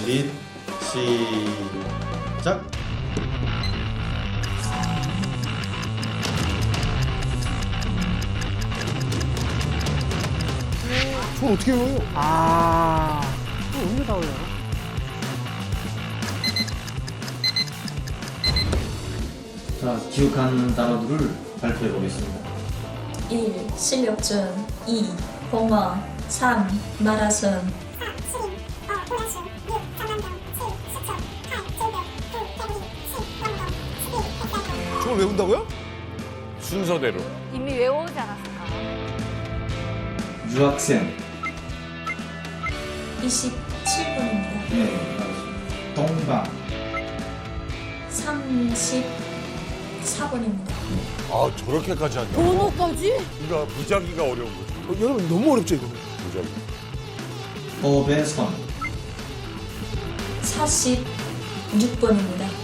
릿 시작. 저걸 어떻게 해요? 또 언제 다 올려요? 자, 기억한 단어들을 발표해 보겠습니다. 1. 실력전 2. 봉화 3. 마라손 저걸 외운다고요? 순서대로. 이미 외워오지 않았을까? 유학생. 27분입니다. 네, 알겠습니다. 동방. 34분입니다. 아, 저렇게까지 한다. 번호까지? 그러니까 무작위가 어려운 거지. 여러분 너무 어렵죠 이거. 무작위. 오배선. 46분입니다.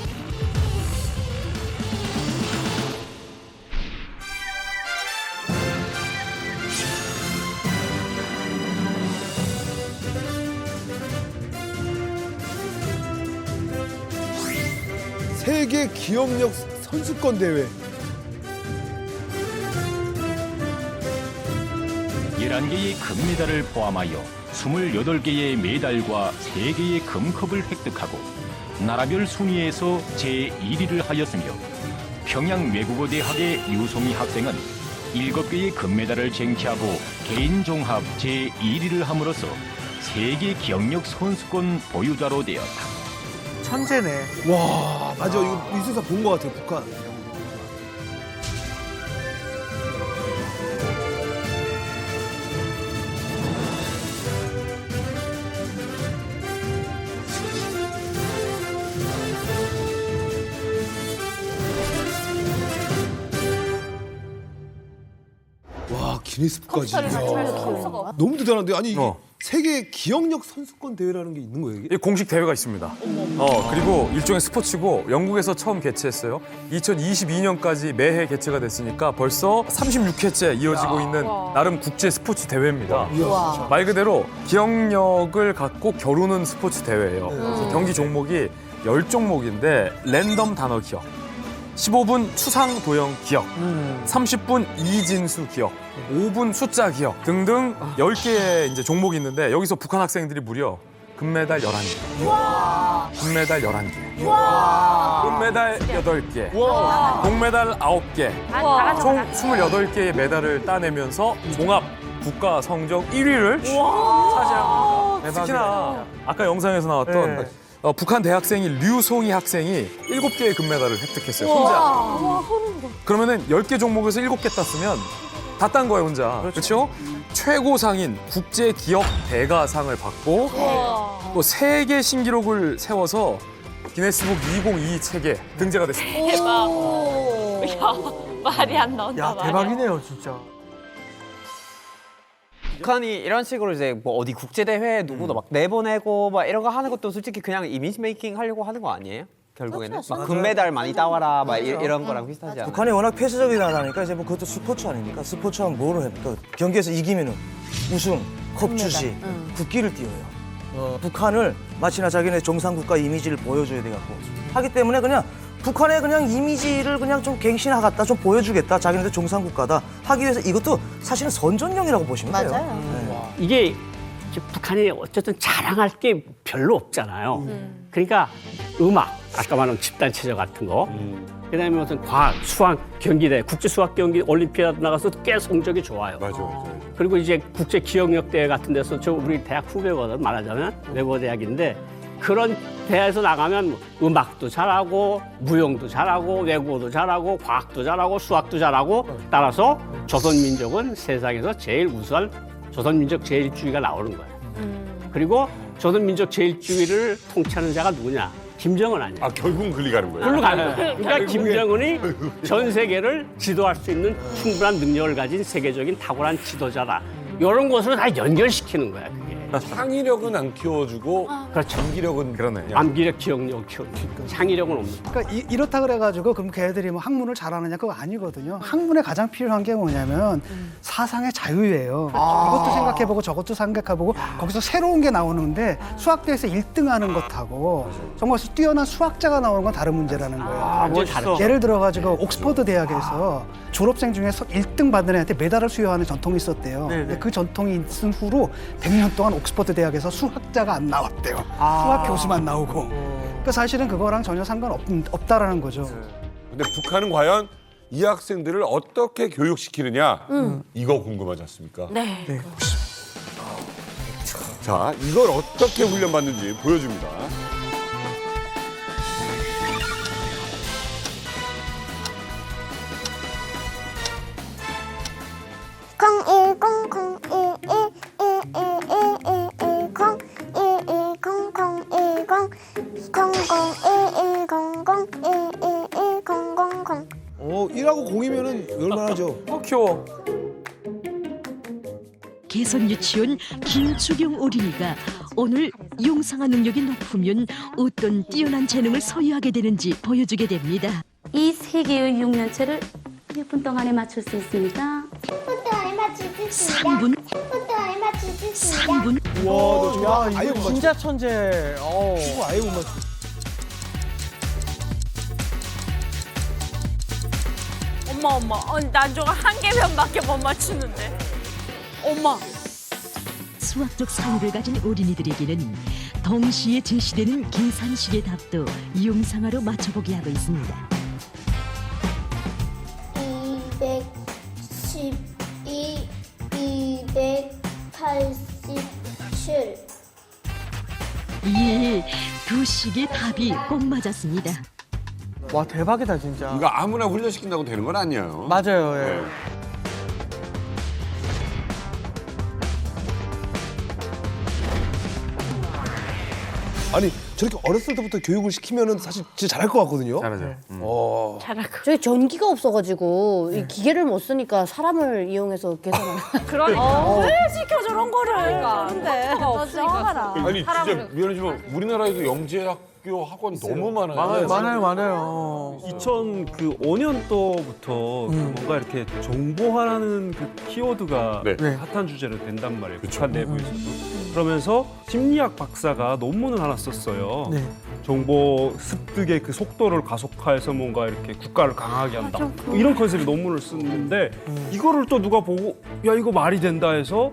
세계 기억력 선수권 대회. 11개의 금메달을 포함하여 28개의 메달과 3개의 금컵을 획득하고 나라별 순위에서 제1위를 하였으며 평양 외국어대학의 유송희 학생은 7개의 금메달을 쟁취하고 개인 종합 제1위를 함으로써 세계 기억력 선수권 보유자로 되었다. 천재네. 와 맞아 이거 이 수사 본 것 같아요 북한. 와 기네스북까지. 컴퓨터를 이야. 맞추면서 키울 수가 없어. 너무 대단한데 아니 이게 세계 기억력 선수권 대회라는 게 있는 거예요 이게? 이 공식 대회가 있습니다. 그리고 일종의 스포츠고 영국에서 처음 개최했어요. 2022년까지 매해 개최가 됐으니까 벌써 36회째 이어지고 있는 나름 국제 스포츠 대회입니다. 이야. 말 그대로 기억력을 갖고 겨루는 스포츠 대회예요. 그래서 경기 종목이 10종목인데 랜덤 단어 기억, 15분 추상 도형 기억, 30분 이진수 기억, 5분 숫자 기억 등등 10개의 이제 종목이 있는데 여기서 북한 학생들이 무려 금메달 11개, 금메달 11개, 금메달 8개, 동메달 9개, 총 28개의 메달을 따내면서 종합 국가 성적 1위를 차지합니다. 특히나 아까 영상에서 나왔던 북한 대학생이 류송희 학생이 7개의 금메달을 획득했어요, 혼자. 그러면은 10개 종목에서 7개 땄으면 다 딴 거예요, 혼자. 그렇죠? 최고상인 국제 기억 대가상을 받고 또 세계 신기록을 세워서 기네스북 2022 책에 등재가 됐습니다. 대박. 야, 말이 안 나온다. 야 대박이네요 진짜. 북한이 이런 식으로 이제 뭐 어디 국제 대회에 누구도 막 내보내고 막 이런 거 하는 것도 솔직히 그냥 이미지 메이킹 하려고 하는 거 아니에요? 결국에는 막 금메달 많이 따와라 막 이런 거랑 비슷하지 않아요? 북한이 워낙 폐쇄적인 나라니까 이제 뭐 그것도 스포츠 아닙니까? 스포츠 하면 뭐를 합니까? 경기에서 이기면은 우승, 컵 주지, 국기를 띄워요. 북한을 마치나 자기네 정상국가 이미지를 보여줘야 돼갖고 하기 때문에 그냥 북한의 그냥 이미지를 그냥 좀 갱신하겠다, 좀 보여주겠다, 자기네들 정상국가다 하기 위해서 이것도 사실은 선전용이라고 보시면 돼요. 맞아요. 이게 이제 북한이 어쨌든 자랑할 게 별로 없잖아요. 그러니까 음악, 아까 말한 집단체조 같은 거, 그다음에 무슨 과학, 수학 경기대, 국제 수학 경기 올림피아드 나가서 꽤 성적이 좋아요. 맞아. 그리고 이제 국제 기억력 대회 같은 데서 저 우리 대학 후배거든 말하자면 외고 대학인데 그런 대회에서 나가면 음악도 잘하고 무용도 잘하고 외국어도 잘하고 과학도 잘하고 수학도 잘하고 따라서 조선민족은 세상에서 제일 우수한 조선민족 제일주의가 나오는 거예요. 그리고 조선민족 제일주의를 통치하는 자가 누구냐? 김정은 아니야. 아, 결국은 글리 가는 거예요? 그걸로 가는 거예요. 그러니까 김정은이 전 세계를 지도할 수 있는 충분한 능력을 가진 세계적인 탁월한 지도자다. 이런 것으로 다 연결시키는 거야, 그게. 창의력은 안 키워주고 그렇죠. 암기력은 그러네. 암기력, 기억력 키우니까 창의력은 없는. 그러니까 이렇다 그래가지고 그럼 걔들이 뭐 학문을 잘하느냐 그거 아니거든요. 학문에 가장 필요한 게 뭐냐면 사상의 자유예요. 이것도 생각해보고 저것도 생각해보고 거기서 새로운 게 나오는데 수학대에서 1등하는 것하고 정말 뛰어난 수학자가 나오는 건 다른 문제라는 거예요. 멋있어. 예를 들어가지고 옥스퍼드 대학에서 졸업생 중에서 1등 받는 애한테 메달을 수여하는 전통이 있었대요. 근데 그 전통이 있은 후로 100년 동안 옥스퍼드 대학에서 수학자가 안 나왔대요. 수학 교수만 나오고. 그러니까 사실은 그거랑 전혀 상관없다라는 거죠. 근데 북한은 과연 이 학생들을 어떻게 교육시키느냐 이거 궁금하지 않습니까? 네. 자, 이걸 어떻게 훈련받는지 보여줍니다. 어, 1하고 0이면은 얼마나죠? 귀여워. 개선 유치원 김주경 어린이가 오늘 용상화 능력이 높으면 어떤 뛰어난 재능을 소유하게 되는지 보여주게 됩니다. 이 세 개의 6년체를 몇 분 동안에 맞출 수 있습니까? 3분. 3분. 와, 너 저거 아예 못 맞춰. 진짜 천재. 저거 아예 못 맞춰. 엄마. 난 저거 한 개면밖에 못 맞추는데. 엄마. 수학적 사유를 가진 어린이들에게는 동시에 제시되는 계산식의 답도 용상화로 맞춰보게 하고 있습니다. 212, 287. 예, 두 식의 답이 꼭 맞았습니다. 와 대박이다 진짜. 이거 아무나 훈련시킨다고 되는 건 아니에요. 맞아요. 예. 네. 아니, 저렇게 어렸을 때부터 교육을 시키면은 사실 진짜 잘할 것 같거든요. 잘하죠. 저희 전기가 없어가지고 이 기계를 못 쓰니까 사람을 이용해서 계산을. 그러니까. 왜 시켜 저런 거를? 근데 없으니까. 아니 진짜 미안하지만 우리나라에도 영재학교 학원 너무 많아요. 많아요. 2005년도부터 뭔가 이렇게 정보화라는 그 키워드가 네. 핫한 주제로 된단 말이에요. 북한 내부에서도. 그러면서 심리학 박사가 논문을 하나 썼어요. 정보 습득의 그 속도를 가속화해서 뭔가 이렇게 국가를 강하게 한다. 뭐 이런 컨셉의 논문을 쓰는데 이거를 또 누가 보고 야 이거 말이 된다 해서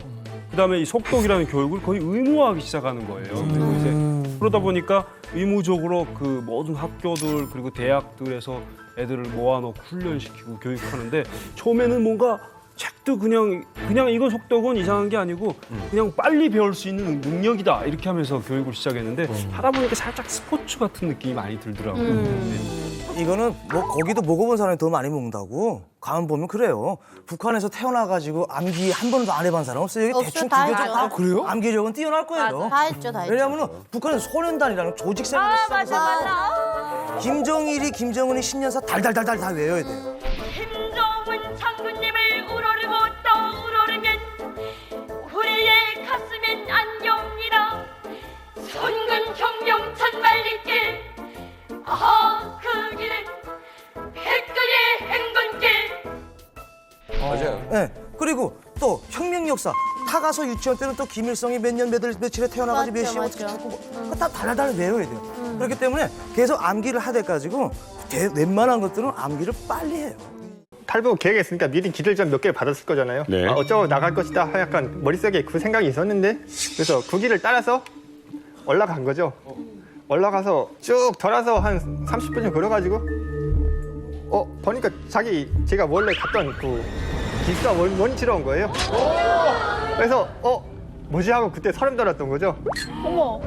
그다음에 이 속독이라는 교육을 거의 의무화하기 시작하는 거예요. 그리고 이제 그러다 보니까 의무적으로 그 모든 학교들 그리고 대학들에서 애들을 모아놓고 훈련시키고 교육하는데 처음에는 뭔가 책도 그냥 이거 속독은 이상한 게 아니고 그냥 빨리 배울 수 있는 능력이다 이렇게 하면서 교육을 시작했는데 하다 보니까 살짝 스포츠 같은 느낌이 많이 들더라고요. 이거는 뭐 거기도 먹어본 사람이 더 많이 먹는다고 가만 보면 그래요. 북한에서 태어나가지고 암기 한 번도 안 해본 사람 없어요. 여기 대충 다 두개 했죠. 정도. 그래요? 암기력은 뛰어날 거예요. 다 했죠, 다 했죠. 왜냐하면 북한은 소련단이라는 조직 생활을 맞아. 김정일이 김정은이 10년사 달달달달 다 외워야 돼요. 김정은 장군님을 우러르고 또 우러르면 우리의 가슴엔 안경이라 손근 경영 천만리길 아하 그 길은 백두의 행군길. 맞아요. 네. 그리고 또 혁명 역사 타가서 유치원 때는 또 김일성이 몇 년 며칠에 태어나가지고 몇 시에 어떻게 죽고 그거 다 달달달 외워야 돼요. 그렇기 때문에 계속 암기를 하돼 가지고 웬만한 것들은 암기를 빨리 해요. 탈북 계획이 있으니까 미리 기술점 몇 개를 받았을 거잖아요. 네. 어쩌고 나갈 것이다. 약간 머릿속에 그 생각이 있었는데 그래서 그 길을 따라서 올라간 거죠. 올라가서 쭉 돌아서 한 30분 걸어가지고 보니까 제가 원래 갔던 그 기수가 원치러 거예요. 그래서 뭐지 하고 그때 소름 돋았던 거죠. 어머.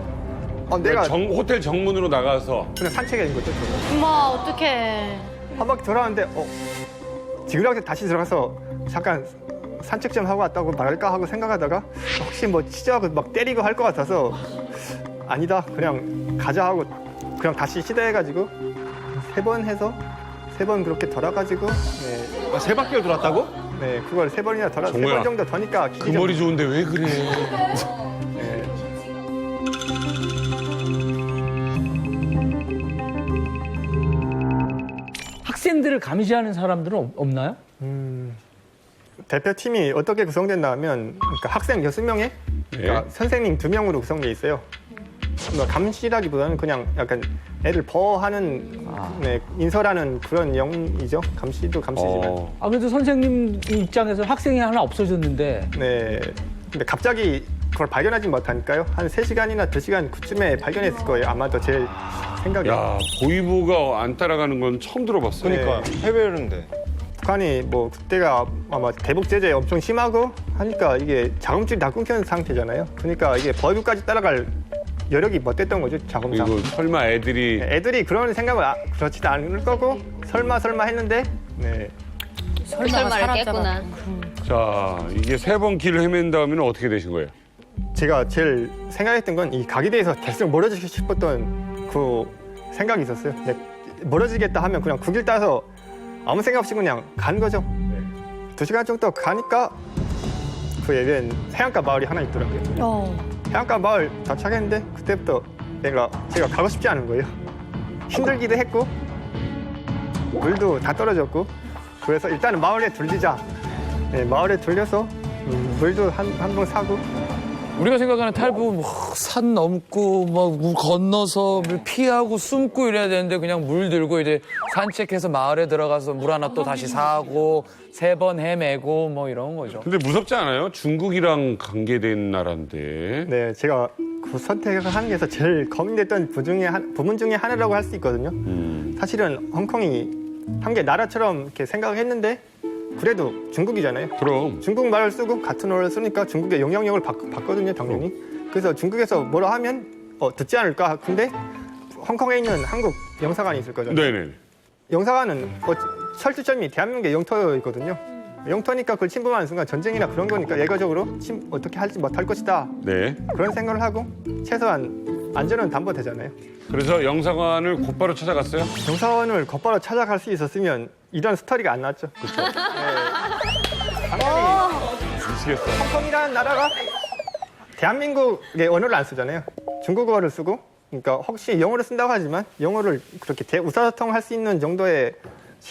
내가 호텔 정문으로 나가서 그냥 산책인 거죠. 엄마, 어떡해. 한 바퀴 돌아왔는데 지그라고 다시 들어가서 잠깐 산책 좀 하고 왔다고 말할까 하고 생각하다가 혹시 뭐 치자고 막 때리고 할 것 같아서 아니다 그냥 가자 하고 그냥 다시 시도해가지고 3번 해서 3번 그렇게 돌아가지고 네. 3바퀴를 돌았다고? 네 그걸 3번이나 돌아서 정우야, 3번 정도 더니까 그 머리 좋은데 왜 그래? 네, 학생들을 감시하는 사람들은 없나요? 대표팀이 어떻게 구성된다 하면 그러니까 학생 6명에 그러니까 선생님 2명으로 구성돼 있어요. 그러니까 감시라기보다는 그냥 약간 애들 버하는 네, 인설하는 그런 영이죠. 감시도 감시지만. 아 그래도 선생님 입장에서 학생이 하나 없어졌는데. 네. 근데 갑자기 그걸 발견하지 못하니까요. 한 3시간이나 2시간 그쯤에 발견했을 거예요. 아마도 제 생각에. 야, 보이부가 안 따라가는 건 처음 들어봤어요. 그러니까 해외였는데. 북한이 뭐 그때가 아마 대북 제재 엄청 심하고 하니까 이게 자금줄이 다 끊겨 있는 상태잖아요. 그러니까 이게 보이부까지 따라갈 여력이 못 됐던 거죠, 자금상. 이거 설마 애들이 그런 생각을 그렇지도 않을 거고 설마 했는데 네. 설마를 깼구나. 자, 이게 3번 길을 헤맨 다음에는 어떻게 되신 거예요? 제가 제일 생각했던 건 이 각에 대해서 계속 멀어지고 싶었던 그 생각이 있었어요. 네, 멀어지겠다 하면 그냥 그 길 따서 아무 생각 없이 그냥 간 거죠. 2시간 정도 가니까 그 예변 해안가 마을이 하나 있더라고요. 해안가 마을 도착했는데 그때부터 제가 가고 싶지 않은 거예요. 힘들기도 했고 물도 다 떨어졌고 그래서 일단은 마을에 들리자. 네, 마을에 들려서 물도 한 번 사고. 우리가 생각하는 탈북 산 넘고 물 건너서 물 피하고 숨고 이래야 되는데 그냥 물 들고 이제 산책해서 마을에 들어가서 물 하나 또 다시 사고 3번 헤매고 뭐 이런 거죠. 근데 무섭지 않아요? 중국이랑 관계된 나라인데. 네, 제가 그 선택을 하는 게서 제일 고민됐던 부분 중에 하나라고 할 수 있거든요. 사실은 홍콩이 한 개 나라처럼 이렇게 생각을 했는데 그래도 중국이잖아요. 그럼. 중국 말을 쓰고 같은 언어를 쓰니까 중국의 영향력을 받거든요, 당연히. 그래서 중국에서 뭐라 하면 듣지 않을까. 근데 홍콩에 있는 한국 영사관이 있을 거잖아요. 네네. 영사관은 철두점이 대한민국의 영토이거든요. 영토니까 그걸 침범하는 순간 전쟁이나 그런 거니까 예가적으로 어떻게 할지 못할 것이다. 네. 그런 생각을 하고 최소한 안전은 담보되잖아요. 그래서 영사관을 곧바로 찾아갔어요? 영사관을 곧바로 찾아갈 수 있었으면 이런 스토리가 안 났죠. 그렇죠. 미치겠어. 홍콩이라는 나라가 대한민국의 언어를 안 쓰잖아요. 중국어를 쓰고, 그러니까 혹시 영어를 쓴다고 하지만 영어를 그렇게 의사소통할 수 있는 정도의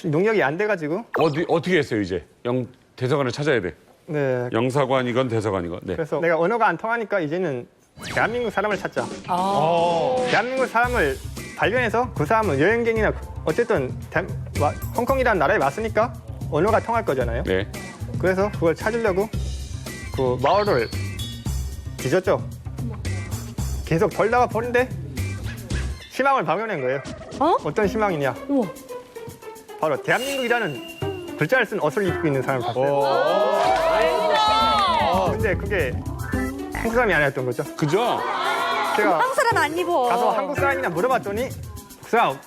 능력이 안 돼가지고. 어떻게 했어요 이제? 대사관을 찾아야 돼. 네. 영사관이건 대사관이건. 네. 그래서 내가 언어가 안 통하니까 이제는 대한민국 사람을 찾자. 대한민국 사람을 발견해서 그 사람은 여행객이나 어쨌든 홍콩이라는 나라에 왔으니까 언어가 통할 거잖아요. 네. 그래서 그걸 찾으려고 그 마을을 뒤졌죠. 계속 돌다가 보는데 희망을 발견한 거예요. 어떤 희망이냐? 바로 대한민국이라는 글자를 쓴 옷을 입고 있는 사람을 봤어요. 근데 그게 한국 사람이 아니었던 거죠. 그죠? 제가 한국 사람 안 입어. 가서 한국 사람이나 물어봤더니 그 사람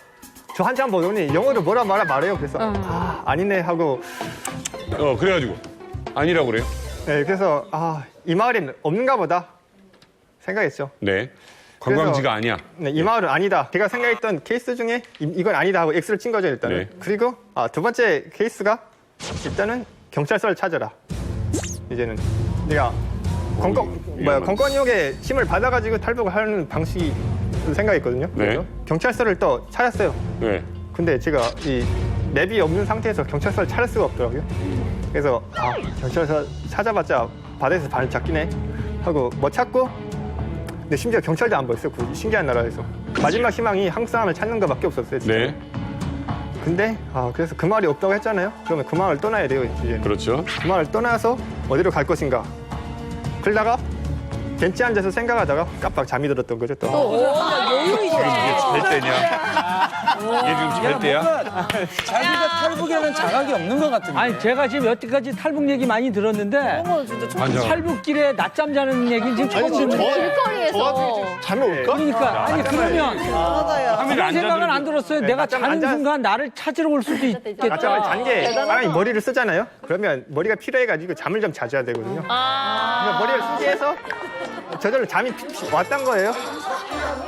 저 한참 보더니 영어로 뭐라 말해요. 그래서 아니네 하고. 그래가지고 아니라고 그래요? 네, 그래서 이 마을엔 없는가 보다 생각했죠. 네. 관광지가 아니야. 네, 이 마을은 아니다. 제가 생각했던 케이스 중에 이건 아니다 하고 X를 친 거죠, 일단은. 네. 그리고 두 번째 케이스가 일단은 경찰서를 찾아라. 이제는 내가 건건이역에 힘을 받아가지고 탈북을 하는 방식이 생각했거든요. 네. 그래서 경찰서를 또 찾았어요. 네. 근데 제가 이 맵이 없는 상태에서 경찰서를 찾을 수가 없더라고요. 그래서 경찰서 찾아봤자 바다에서 발을 잡기네 하고 못 찾고, 근데 심지어 경찰도 안 보였어요. 그 신기한 나라에서. 마지막 희망이 한국 사람을 찾는 것밖에 없었어요. 진짜. 네. 근데 그래서 그 말이 없다고 했잖아요. 그러면 그 마을을 떠나야 돼요. 이제. 그렇죠. 그 마을을 떠나서 어디로 갈 것인가. 그러다가 벤치 앉아서 생각하다가 깜빡 잠이 들었던 거죠. 또. 여유 있네. 잘 때냐? 이게 지금 잘 때야? 자기가 탈북에는 자각이 없는 것 같은데. 아니 제가 지금 여태까지 탈북 얘기 많이 들었는데 탈북길에 낮잠 자는 얘기 지금 처음 듣는데. 길거리에서. 잠이 올까? 그러니까 아니 그러면 그런 생각은 안 들었어요. 내가 자는 순간 나를 찾으러 올 수도 있겠다. 낮잠을 잔 게 사람이 머리를 쓰잖아요. 그러면 머리가 필요해가지고 잠을 좀 자줘야 되거든요. 그래서 머리를 쓰게 해서 저절로 잠이 왔던 거예요.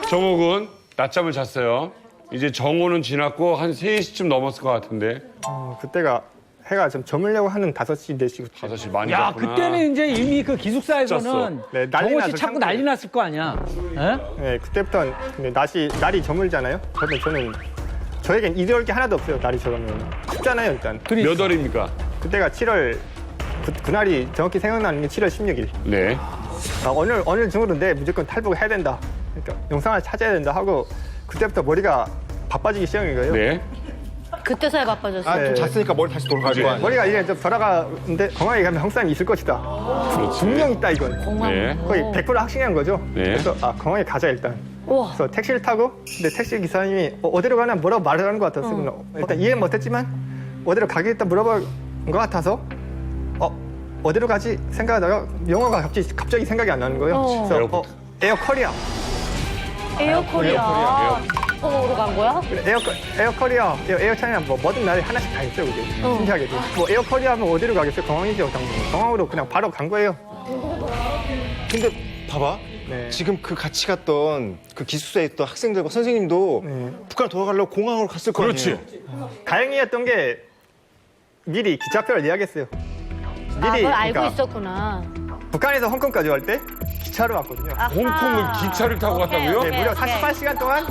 정옥은 낮잠을 잤어요. 이제 정오는 지났고 한 3시쯤 넘었을 것 같은데. 그때가 해가 좀 저물려고 하는 5시, 4시. 5시 많이 야, 갔구나. 그때는 이제 이미 그 기숙사에서는 네, 난리 정호 씨 나서 찾고 창고에. 난리 났을 거 아니야. 예? 네, 그때부터 근데 날이 저물잖아요. 그래서 저에겐 이럴 게 하나도 없어요. 날이 저물면 춥잖아요, 일단. 몇 월입니까? 그때가 7월 그날이 정확히 생각나는 게 7월 16일. 네. 오늘 중으로인데 무조건 탈북을 해야 된다. 그러니까 영상을 찾아야 된다 하고 그때부터 머리가 바빠지기 시작한 거예요. 네. 그때서야 바빠졌어요. 좀 잤으니까 머리 다시 돌아갈 거야. 머리가 이제 좀 돌아가는데 공항에 가면 한국 사람이 있을 것이다. 분명 있다 이건. 공항. 네. 거의 100% 확신한 거죠. 네. 그래서 공항에 가자 일단. 우와. 그래서 택시를 타고 근데 택시 기사님이 어디로 가나 뭐라고 말을 하는 것 같았어요. 일단 이해는 못했지만 어디로 가겠다 물어본 것 같아서 어디로 가지 생각하다가 영어가 갑자기 생각이 안 나는 거예요. 그래서 에어 코리아. 에어 코리아. 홍콩으로 간 거야? 에어 코리아, 에어 차이나 뭐든 날에 하나씩 다 있어요, 그게. 신기하게도. 뭐 에어 코리아 하면 어디로 가겠어요? 공항이죠, 당연히. 공항으로 그냥 바로 간 거예요. 근데 봐봐. 네. 지금 그 같이 갔던 그 기숙사에 있던 학생들과 선생님도 북한 돌아가려고 공항으로 갔을 거 아니에요. 다행이었던 게 미리 기차표를 예약했어요. 그걸 알고 있었구나. 북한에서 홍콩까지 갈 때 기차로 왔거든요. 홍콩을 기차를 타고 갔다고요? 네, 무려 48시간 동안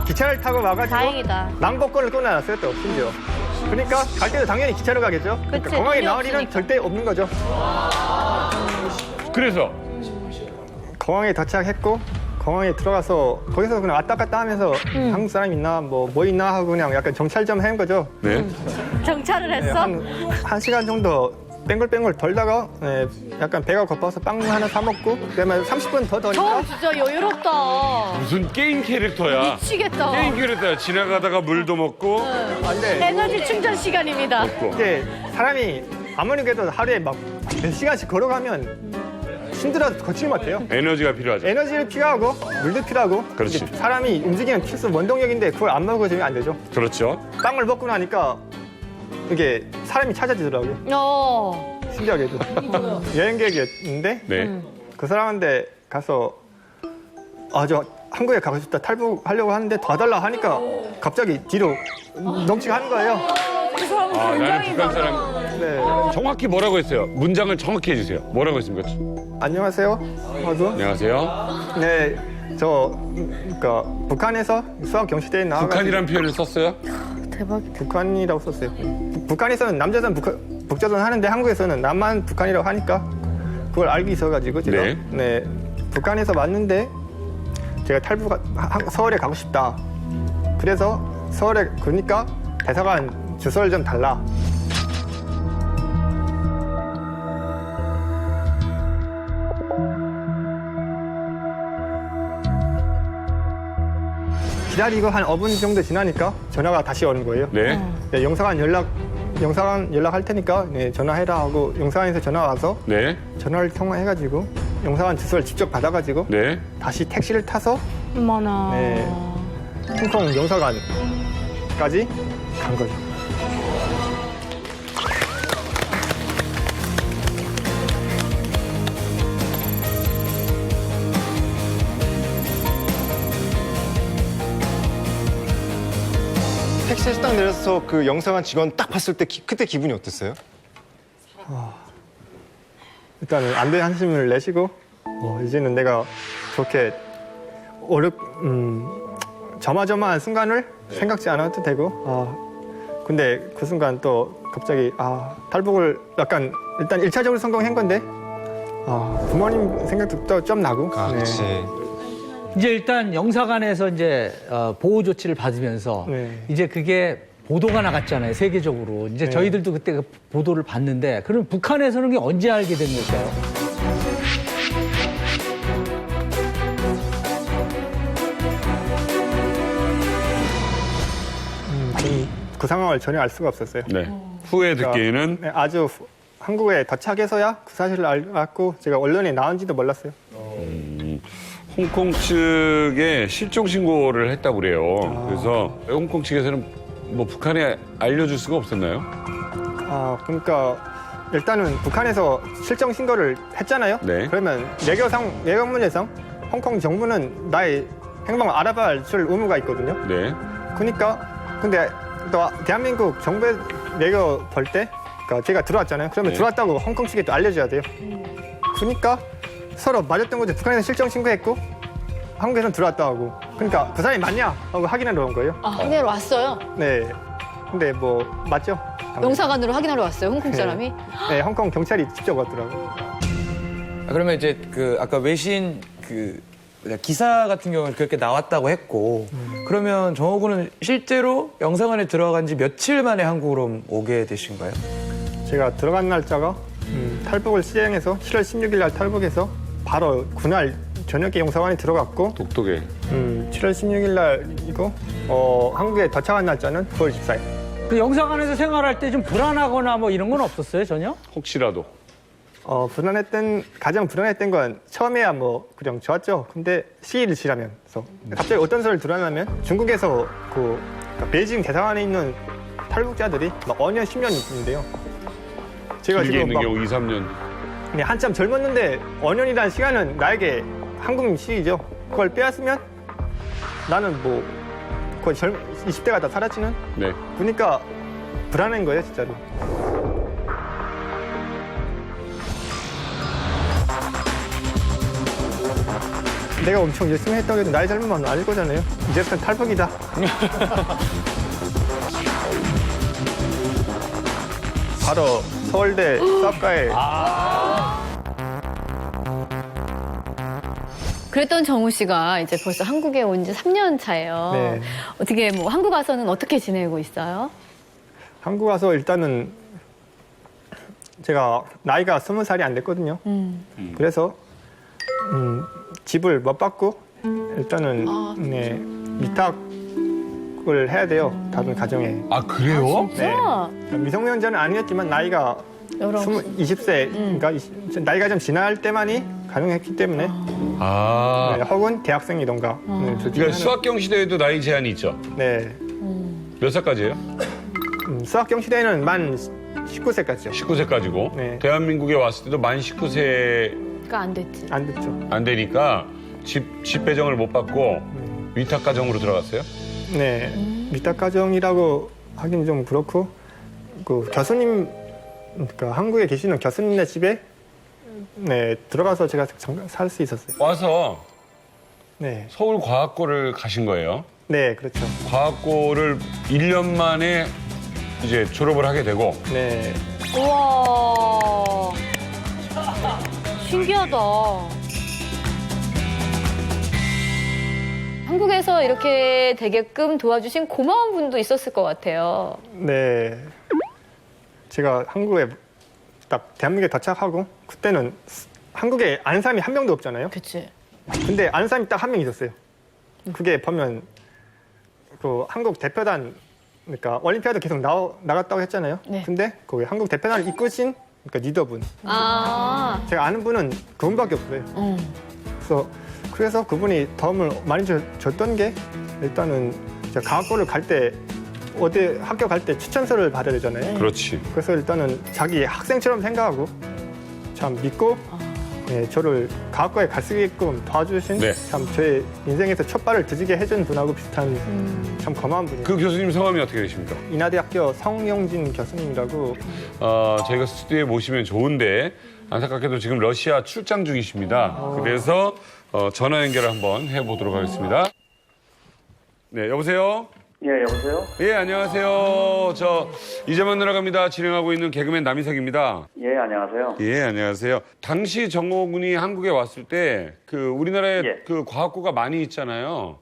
기차를 타고 와가지고 다행이다. 낭복권을 끊어놨어요, 또 심지어. 그러니까 갈 때도 당연히 기차로 가겠죠. 그러니까 그치, 공항에 돈이 나올 일은 없으니까. 절대 없는 거죠. 그래서 공항에 도착했고 공항에 들어가서 거기서 그냥 왔다 갔다 하면서 한국 사람 있나 뭐 있나 하고 그냥 약간 정찰 좀 한 거죠. 네. 정찰을 했어? 한 시간 정도 뺑글뺑글 돌다가 약간 배가 고파서 빵 하나 사 먹고 그다음에 30분 더 더니까 진짜 여유롭다. 무슨 게임 캐릭터야? 미치겠다. 게임 캐릭터야. 지나가다가 물도 먹고. 에너지 충전 시간입니다. 이제 사람이 아무리 그래도 하루에 막 몇 시간씩 걸어가면 힘들어서 걷질 못해요. 에너지가 필요하죠. 에너지를 필요하고 물도 필요하고 그렇지. 이제 사람이 움직이는 필수 원동력인데 그걸 안 먹어주면 안 되죠. 그렇죠. 빵을 먹고 나니까 이게 사람이 찾아지더라고요. 신기하게도. 여행 계획이었는데 그 사람한테 가서 저 한국에 가고 싶다 탈북하려고 하는데 도와달라 하니까 갑자기 뒤로 넘치고 하는 거예요. 나는 북한 사람. 네. 정확히 뭐라고 했어요? 문장을 정확히 해주세요. 뭐라고 했습니까? 안녕하세요. 하고 안녕하세요. 네, 그러니까 북한에서 수학 경시대에 나와가지고 북한이란 표현을 썼어요? 대박이다. 북한이라고 썼어요. 북한에서는 남조선, 북조선 하는데 한국에서는 남한 북한이라고 하니까 그걸 알고 있어가지고 제가 북한에서 왔는데 제가 서울에 가고 싶다. 그래서 서울에 그러니까 대사관 주소를 좀 달라. 기다리고 한 5분 정도 지나니까 전화가 다시 오는 거예요. 네. 영사관 연락할 테니까 전화해라 하고 영사관에서 전화 와서 전화를 통화해가지고 영사관 주소를 직접 받아가지고 다시 택시를 타서 어머나. 홍콩 영사관까지 간 거죠. 택시에서 딱 내려서 그 영상한 직원 딱 봤을 때 그때 기분이 어땠어요? 일단은 안돼 한숨을 내쉬고 이제는 내가 그렇게 저마저마한 순간을 생각지 않아도 되고 근데 그 순간 또 갑자기 탈북을 약간 일단 1차적으로 성공한 건데 부모님 생각도 또 좀 나고 그렇지. 이제 일단 영사관에서 이제 보호 조치를 받으면서 이제 그게 보도가 나갔잖아요, 세계적으로. 이제 저희들도 그때 그 보도를 봤는데 그럼 북한에서는 그게 언제 알게 된 걸까요? 그 상황을 전혀 알 수가 없었어요. 후에 듣기에는 아주 한국에 도착해서야 그 사실을 알았고 제가 언론에 나온지도 몰랐어요. 홍콩 측에 실종 신고를 했다고 그래요. 그래서 홍콩 측에서는 뭐 북한에 알려줄 수가 없었나요? 그러니까 일단은 북한에서 실종 신고를 했잖아요. 그러면 외교 문제상 홍콩 정부는 나의 행방을 알아봐 줄 의무가 있거든요. 그러니까 근데 또 대한민국 정부에 매겨 볼 때, 그러니까 제가 들어왔잖아요. 그러면 네. 들어왔다고 홍콩 측에 또 알려줘야 돼요. 그러니까 서로 맞았던 거죠. 북한에서 실종 신고했고 한국에서는 들어왔다 하고. 그러니까 그 사람이 맞냐 하고 확인하러 온 거예요. 아, 확인하러 왔어요? 네. 근데 뭐 맞죠? 영사관으로 확인하러 왔어요, 홍콩 사람이? 네, 홍콩 경찰이 직접 왔더라고요. 그러면 이제 그 아까 외신 그 기사 같은 경우는 그렇게 나왔다고 했고 그러면 정호군은 실제로 영사관에 들어간 지 며칠 만에 한국으로 오게 되신 거예요? 제가 들어간 날짜가 탈북을 시행해서 7월 16일 날 탈북해서 바로 그날 저녁에 영사관에 들어갔고 독특해. 7월 16일 날이고 한국에 도착한 날짜는 9월 14일. 그 영사관에서 생활할 때 좀 불안하거나 뭐 이런 건 없었어요, 전혀? 혹시라도. 가장 불안했던 건 처음에야 뭐 그냥 좋았죠. 근데 시일을 지나면서 갑자기 어떤 소리를 들어나면 중국에서 그러니까 베이징 대사관에 있는 탈북자들이 막 5년, 10년 있는데요. 제가 길게 지금 있는 막 경우 2, 3년. 그냥 한참 젊었는데 5년이라는 시간은 나에게 한국 시기죠. 그걸 빼앗으면 나는 뭐 거의 20대가 다 사라지는. 네. 그러니까 불안한 거예요, 진짜로. 내가 엄청 열심히 했다고 해도 나의 잘못만 아닐 거잖아요. 이제부터는 탈북이다. 바로 서울대 수학과에 그랬던 정우 씨가 이제 벌써 한국에 온 지 3년 차예요. 네. 어떻게 뭐 한국 와서는 어떻게 지내고 있어요? 한국 와서 일단은 제가 나이가 20살이 안 됐거든요. 그래서 집을 못 받고 일단은 네, 위탁을 해야 돼요. 다른 가정에. 아, 그래요? 네. 미성년자는 아니었지만 나이가 20세, 그러니까 나이가 좀 지날 때만이 가능했기 때문에 아. 네, 혹은 대학생이던가. 그러니까 수학경 시대에도 나이 제한이 있죠? 네. 몇 살까지예요? 수학경 시대에는 만 19세까지요. 19세까지고. 네. 대한민국에 왔을 때도 만 19세 그러니까 안 됐지. 안 됐죠. 안 되니까 집 배정을 못 받고 위탁 가정으로 들어갔어요? 네. 위탁 가정이라고 하긴 좀 그렇고 그 교수님, 그러니까 한국에 계시는 교수님네 집에 네 들어가서 제가 살 수 있었어요. 와서 네. 서울과학고를 가신 거예요? 네, 그렇죠. 과학고를 1년 만에 이제 졸업을 하게 되고. 네. 우와. 신기하다. 한국에서 이렇게 되게끔 도와주신 고마운 분도 있었을 것 같아요. 네. 제가 한국에 딱 대한민국에 도착하고 그때는 한국에 아는 사람이 한 명도 없잖아요. 그치. 근데 아는 사람이 딱 한 명 있었어요. 그게 보면 그 한국 대표단, 그러니까 올림피아드 계속 나갔다고 했잖아요. 네. 근데 거기 한국 대표단을 이끄신 그러니까 리더분. 아. 제가 아는 분은 그분밖에 없어요. 그래서 그분이 도움을 많이 줬던 게 일단은 제가 과학고를 갈 때 어디 학교 갈 때 추천서를 받아야 되잖아요. 그렇지. 그래서 일단은 자기 학생처럼 생각하고 참 믿고 네, 저를 과학과에 갈 수 있게끔 도와주신 네. 참 저의 인생에서 첫 발을 드디게 해준 분하고 비슷한 참 고마운 분이에요. 그 교수님 성함이 어떻게 되십니까? 인하대학교 성용진 교수님이라고. 저희가 스튜디오에 모시면 좋은데 안타깝게도 지금 러시아 출장 중이십니다. 그래서 전화 연결을 한번 해보도록 하겠습니다. 네, 여보세요? 예, 여보세요? 예, 안녕하세요. 저 이제만 늘어갑니다. 진행하고 있는 개그맨 남희석입니다. 예, 안녕하세요. 예, 안녕하세요. 당시 정호 군이 한국에 왔을 때 그 우리나라에 그 과학고가 많이 있잖아요.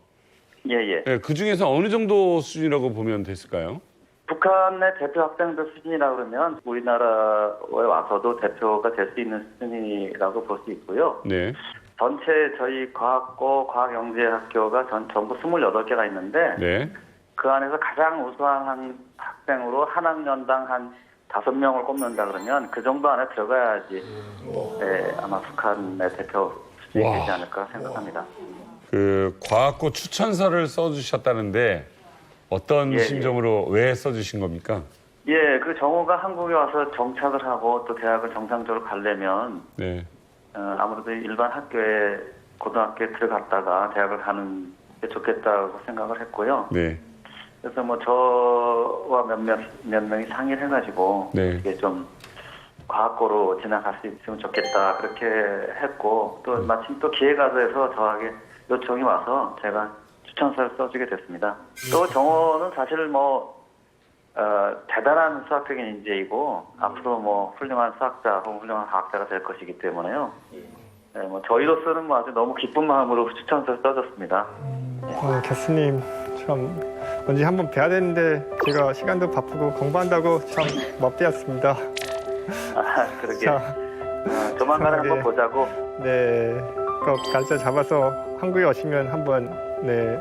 예, 예. 예, 그 중에서 어느 정도 수준이라고 보면 됐을까요? 북한의 대표 학생들 수준이라 그러면 우리나라에 와서도 대표가 될 수 있는 수준이라고 볼 수 있고요. 네. 전체 저희 과학고, 과학영재학교가 전부 28개가 있는데 네. 그 안에서 가장 우수한 학생으로 한 학년당 한 5명을 꼽는다 그러면 그 정도 안에 들어가야지 네, 아마 북한의 대표 수준이 와. 되지 않을까 생각합니다. 그 과학고 추천서를 써주셨다는데 어떤 예, 심정으로 왜 써주신 겁니까? 예, 그 정호가 한국에 와서 정착을 하고 또 대학을 정상적으로 가려면 네. 아무래도 일반 학교에 고등학교에 들어갔다가 대학을 가는 게 좋겠다고 생각을 했고요. 네. 그래서 뭐 저와 몇 명이 상의를 해가지고 네. 이게 좀 과학고로 진학할 수 있으면 좋겠다 그렇게 했고 또 마침 또 기회가 돼서 저에게 요청이 와서 제가 추천서를 써주게 됐습니다. 또 정호는 사실 뭐 대단한 수학적인 인재이고 앞으로 뭐 훌륭한 수학자 혹은 훌륭한 과학자가 될 것이기 때문에요. 네, 뭐 저희로서는 뭐 아주 너무 기쁜 마음으로 추천서를 써줬습니다. 교수님 참 언제 한번 뵈야 되는데 제가 시간도 바쁘고 공부한다고 참 못 뵈었습니다. 그러게. 조만간에 한번 보자고. 네, 꼭 날짜 잡아서 한국에 오시면 한번 네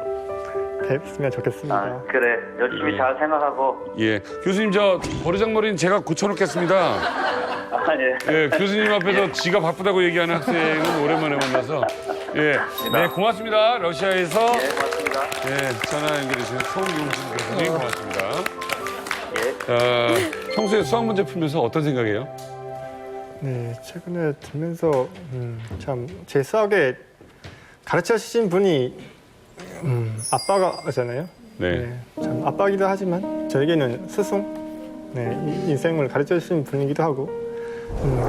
뵙으면 좋겠습니다. 그래, 열심히 잘 생각하고. 예, 교수님 저 버르장머리는 제가 고쳐놓겠습니다. 예. 예, 교수님 앞에서 지가 바쁘다고 얘기하는 학생은 오랜만에 만나서 예, 네 고맙습니다. 러시아에서 고맙습니다. 예, 전화 연결해주신 송용진 교수님 고맙습니다. 자, 평소에 수학 문제 풀면서 어떤 생각이에요? 네, 최근에 들면서 참 제 수학에 가르쳐 주신 분이 아빠가잖아요. 네. 참 아빠기도 하지만 저에게는 스승, 네, 인생을 가르쳐 주신 분이기도 하고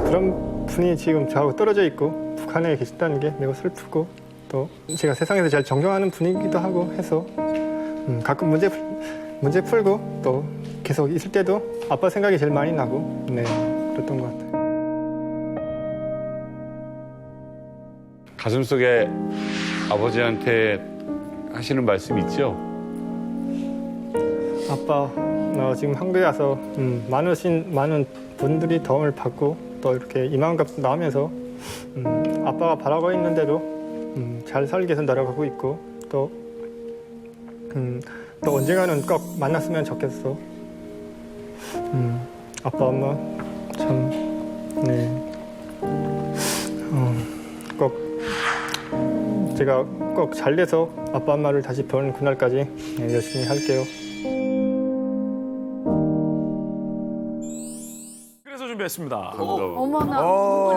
그런 분이 지금 저하고 떨어져 있고 북한에 계신다는 게 매우 슬프고 또 제가 세상에서 제일 존경하는 분이기도 하고 해서 가끔 문제 풀고 또 계속 있을 때도 아빠 생각이 제일 많이 나고 네, 그랬던 것 같아요. 가슴속에 아버지한테 하시는 말씀 있죠? 아빠, 너 지금 한국에 와서 많은 분들이 도움을 받고 또 이렇게 이만큼 나오면서 아빠가 바라고 있는 대로 잘 살기 위해서 노력하고 있고 또 언젠가는 꼭 만났으면 좋겠어. 아빠, 엄마 참 꼭 제가 꼭 잘 돼서 아빠, 엄마를 다시 보는 그날까지 열심히 할게요. 그래서 준비했습니다. 어머나.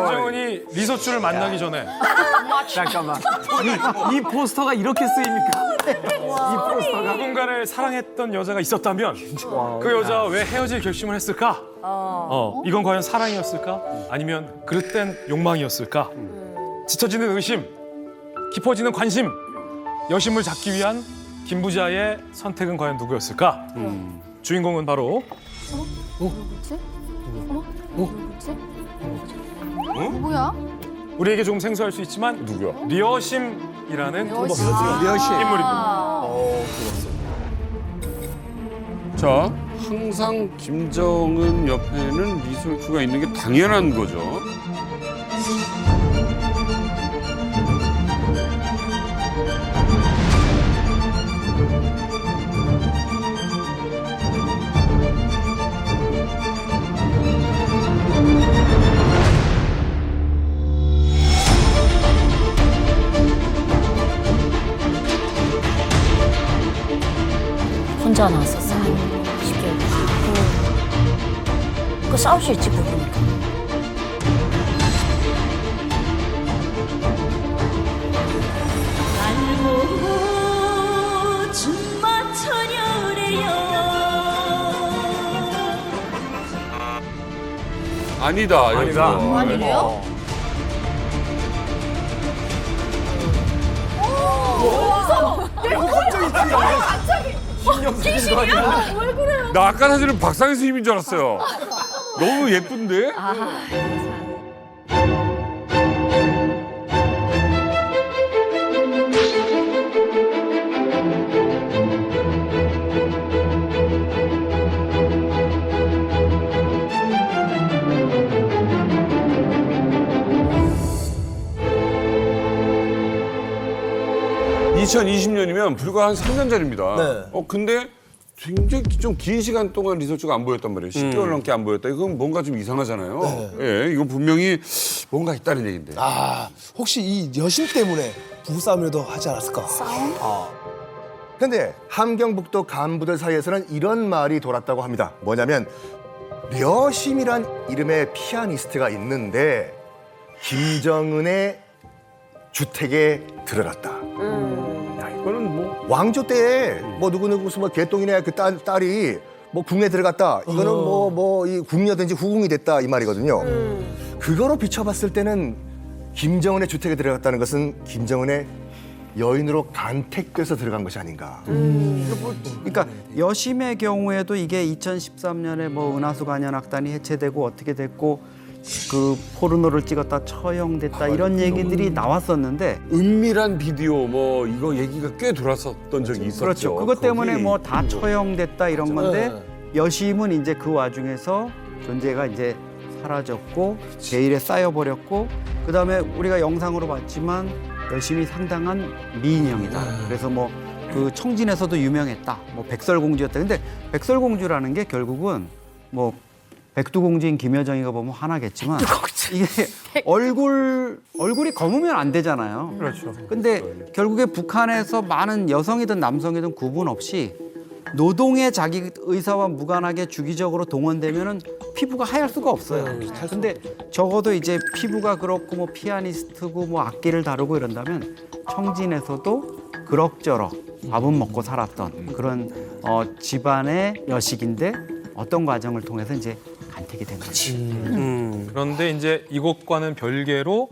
김정은이 리서츠를 만나기 전에 잠깐만. 이 포스터가 이렇게 쓰입니까? 이 포스터가 누군가를 사랑했던 여자가 있었다면 그 여자와 왜 헤어질 결심을 했을까? 이건 과연 사랑이었을까? 아니면 그릇된 욕망이었을까? 짙어지는 의심, 깊어지는 관심, 여심을 잡기 위한 김부자의 선택은 과연 누구였을까? 주인공은 바로 누구지? 누구지? 뭐야? 우리에게 좀 생소할 수 있지만 누구야? 리어심이라는 리어심. 인물입니다. 자, 항상 김정은 옆에는 리설주가 있는 게 당연한 거죠. 혼자 나왔었어. 쉽게. 그 싸울 수 있지 부부니까. 알고 정말 처녀래요. 아니다. 아니다. 아니래요? 갑자기. 귀신이야? 왜 그래요? 나 아까 사실은 박상희 선생님인 줄 알았어요. 너무 예쁜데? (2020년이면) 불과 한 3년 전입니다. 네. 근데 굉장히 좀 긴 시간 동안 리서치가 안 보였단 말이에요. 10개월 넘게 안 보였다. 이건 뭔가 좀 이상하잖아요. 예, 이건 분명히 뭔가 있다는 얘기인데. 아, 혹시 이 여심 때문에 부부싸움이라도 하지 않았을까? 싸움? 근데 함경북도 간부들 사이에서는 이런 말이 돌았다고 합니다. 뭐냐면 려심이란 이름의 피아니스트가 있는데 김정은의 주택에 들어갔다. 야, 이거는 뭐 왕조 때에 뭐 누구누구 무슨 뭐 개똥이네 그 딸이 뭐 궁에 들어갔다. 이거는 뭐 이 궁녀든지 후궁이 됐다 이 말이거든요. 그거로 비춰봤을 때는 김정은의 주택에 들어갔다는 것은 김정은의 여인으로 간택돼서 들어간 것이 아닌가. 그러니까 여심의 경우에도 이게 2013년에 뭐 은하수 간현악단이 해체되고 어떻게 됐고 그 포르노를 찍었다 처형됐다 이런 얘기들이 나왔었는데 은밀한 비디오 뭐 이거 얘기가 꽤 돌았었던 적이 있었죠. 그렇죠. 그것 때문에 뭐 다 처형됐다 이런 건데 여심은 이제 그 와중에서 존재가 이제 사라졌고 제일에 쌓여버렸고 그다음에 우리가 영상으로 봤지만 여심이 상당한 미인형이다. 그래서 뭐 그 청진에서도 유명했다. 뭐 백설공주였다. 근데 백설공주라는 게 결국은 뭐 백두공주인 김여정이가 보면 하나겠지만 이게 얼굴이 검으면 안 되잖아요. 그렇죠. 근데 결국에 북한에서 많은 여성이든 남성이든 구분 없이 노동에 자기 의사와 무관하게 주기적으로 동원되면은 피부가 하얄 수가 없어요. 근데 적어도 이제 피부가 그렇고 뭐 피아니스트고 뭐 악기를 다루고 이런다면 청진에서도 그럭저럭 밥은 먹고 살았던 그런 집안의 여식인데 어떤 과정을 통해서 이제 간택이 된 거지. 그런데 이제 이것과는 별개로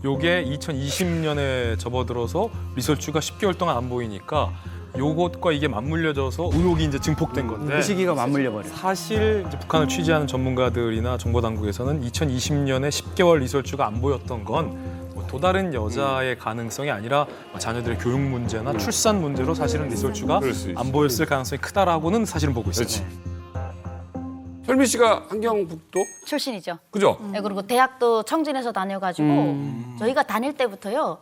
요게 2020년에 접어들어서 리설주가 10개월 동안 안 보이니까 요것과 이게 맞물려져서 의혹이 이제 증폭된 건데 그 시기가 맞물려 버려. 사실 이제 북한을 취재하는 전문가들이나 정보 당국에서는 2020년에 10개월 리설주가 안 보였던 건 또 다른 여자의 가능성이 아니라 자녀들의 교육 문제나 출산 문제로 사실은 리설주가 안 보였을 가능성이 크다라고는 사실은 보고 있어요. 현미 씨가 한경북도 출신이죠. 그죠? 네, 그리고 대학도 청진에서 다녀가지고 저희가 다닐 때부터요.